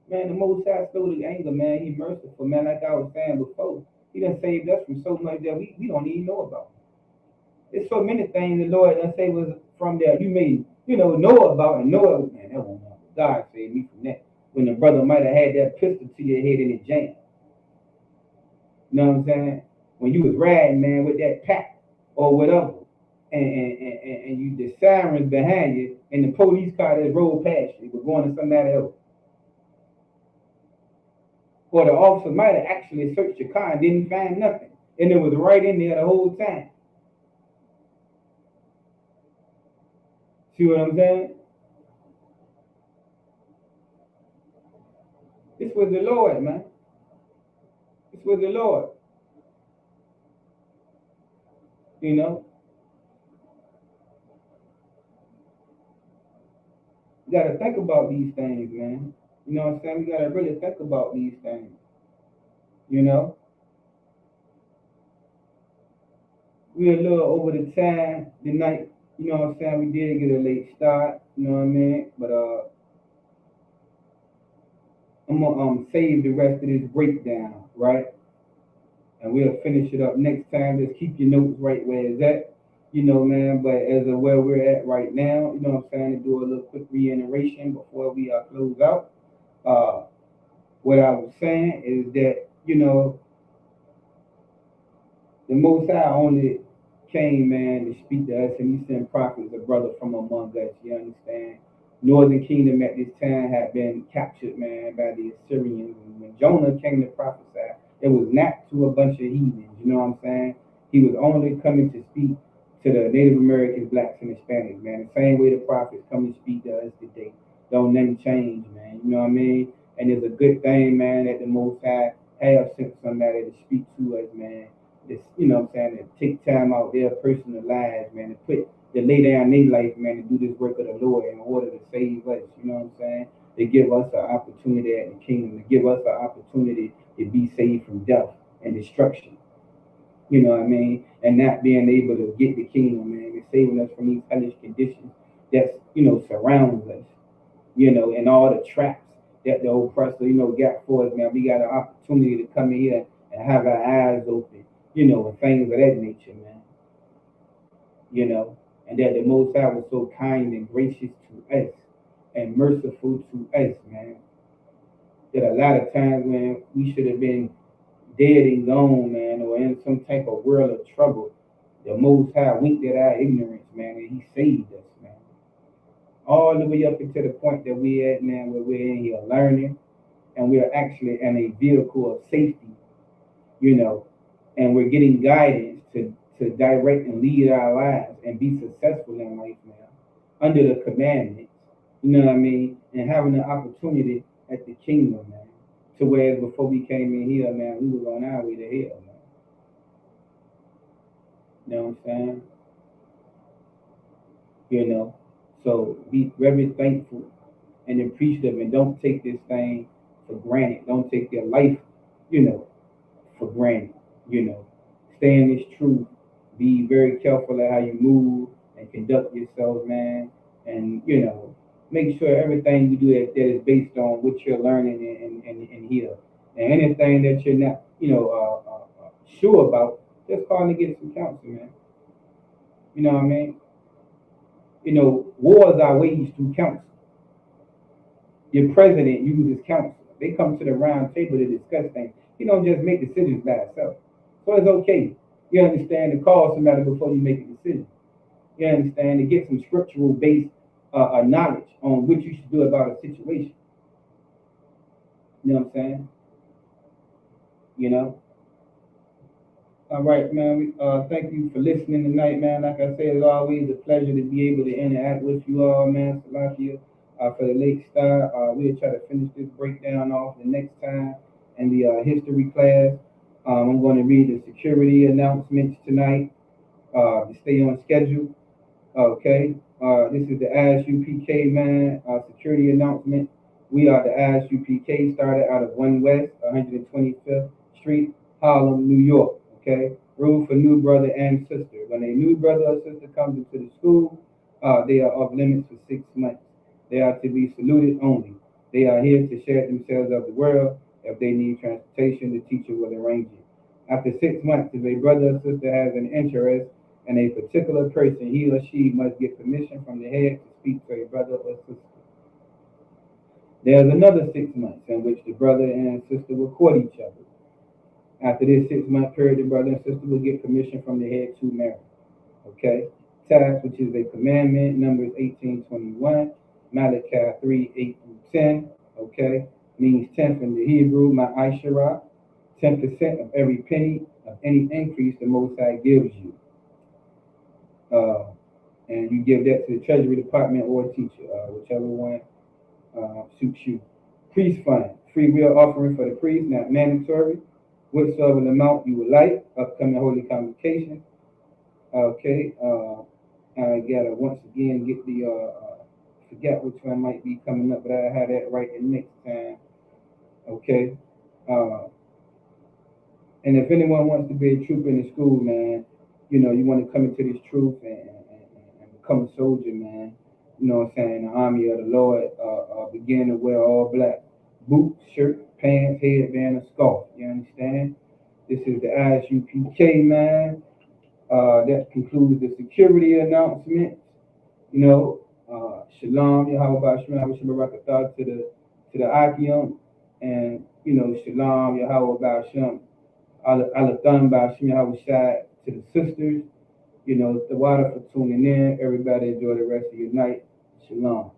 Man, the Most High slow to anger, man. He merciful, man. Like I was saying before, he done saved us from so much that we don't even know about. There's so many things the Lord done say was from there you may, know about and know it. Man, that won't happen. God saved me from that. When the brother might have had that pistol to your head in the jam. You know what I'm saying? When you was riding, man, with that pack or whatever. And you the sirens behind you, and the police car that rolled past you was going to somebody else. Or the officer might have actually searched your car and didn't find nothing, and it was right in there the whole time. See what I'm saying? This was the Lord, man. This was the Lord. You know? You got to think about these things, man. You know what I'm saying? We got to really think about these things. You know? We're a little over the time tonight. You know what I'm saying? We did get a late start. You know what I mean? But I'm going to save the rest of this breakdown, right? And we'll finish it up next time. Just keep your notes right where it's at. You know, man, but as of where we're at right now, you know what I'm saying, to do a little quick reiteration before we close out. What I was saying is that, the Most High only came, man, to speak to us, and he sent prophets, a brother from among us, you understand? Northern Kingdom at this time had been captured, man, by the Assyrians. And when Jonah came to prophesy, it was not to a bunch of heathens, you know what I'm saying? He was only coming to speak to the Native Americans, blacks, and Hispanics, man. The same way the prophets come to speak to us today. Don't nothing change, man. You know what I mean? And it's a good thing, man, that the Most High have sent somebody to speak to us, man. This, you know what I'm saying, to take time out their personal lives, man, to lay down their life, man, to do this work of the Lord in order to save us, you know what I'm saying? To give us an opportunity at the kingdom, to give us an opportunity to be saved from death and destruction. You know what I mean? And not being able to get the kingdom, man, and saving us from these hellish conditions that's, surrounds us, and all the traps that the oppressor, got for us, man. We got an opportunity to come in here and have our eyes open, and things of that nature, man. And that the Most High was so kind and gracious to us and merciful to us, man. That a lot of times, man, we should have been dead and gone, man, or in some type of world of trouble. The Most High winked at our ignorance, man, and He saved us, man. All the way up until the point that we're at, man, where we're in here learning, and we're actually in a vehicle of safety, and we're getting guidance to direct and lead our lives and be successful in life now, under the commandments, you know what I mean, and having the opportunity at the kingdom, man. To whereas before we came in here, man, we was on our way to hell, man. You know what I'm saying? So be very thankful and appreciative, and don't take this thing for granted. Don't take your life, for granted. Stay in this truth. Be very careful at how you move and conduct yourself, man. And make sure everything you do that is based on what you're learning and here. And anything that you're not, sure about, just call and get some counsel, man. You know what I mean? Wars are waged through counsel. Your president uses counsel. They come to the round table to discuss things. You don't just make decisions by itself. So it's okay. You understand to call somebody before you make a decision. You understand to get some scriptural based knowledge on what you should do about a situation. You know what I'm saying? All right, man. Thank you for listening tonight, man. Like I said, it's always a pleasure to be able to interact with you all, man. Salakia, for the late start. We'll try to finish this breakdown off the next time in the history class. I'm going to read the security announcements tonight to stay on schedule. Okay. This is the ISUPK, man. Security announcement. We are the ISUPK, started out of 1 West, 125th Street, Harlem, New York. Okay. Rule for new brother and sister. When a new brother or sister comes into the school, they are off limits for 6 months. They are to be saluted only. They are here to share themselves of the world. If they need transportation, the teacher will arrange it. After 6 months, if a brother or sister has an interest in a particular person, he or she must get permission from the head to speak to a brother or sister. There's another 6 months in which the brother and sister will court each other. After this 6-month period, the brother and sister will get permission from the head to marry. Okay? Tithes, which is a commandment, Numbers 18:21, Malachi 3:8-10. Okay? Means 10th in the Hebrew, Ma'asherah, 10% of every penny of any increase the Most High gives you. And you give that to the Treasury Department or teacher, whichever one suits you. Priest fund, free will offering for the priest, not mandatory. Whatsoever amount you would like, upcoming holy convocation. Okay, I gotta once again get the forget which one might be coming up, but I have that right the next time. Okay, and if anyone wants to be a trooper in the school, man, you want to come into this truth and become a soldier, man. You know what I'm saying? The army of the Lord begin to wear all black. Boots, shirt, pants, headband, and scarf. You understand? This is the ISUPK, man. That concludes the security announcements. Shalom, Yahweh Shalom, Shabbat to the Akium, and Shalom, Yahweh Shem, Alathan Bashim, Yahweh Shai to the sisters. The water for tuning in. Everybody enjoy the rest of your night. Shalom.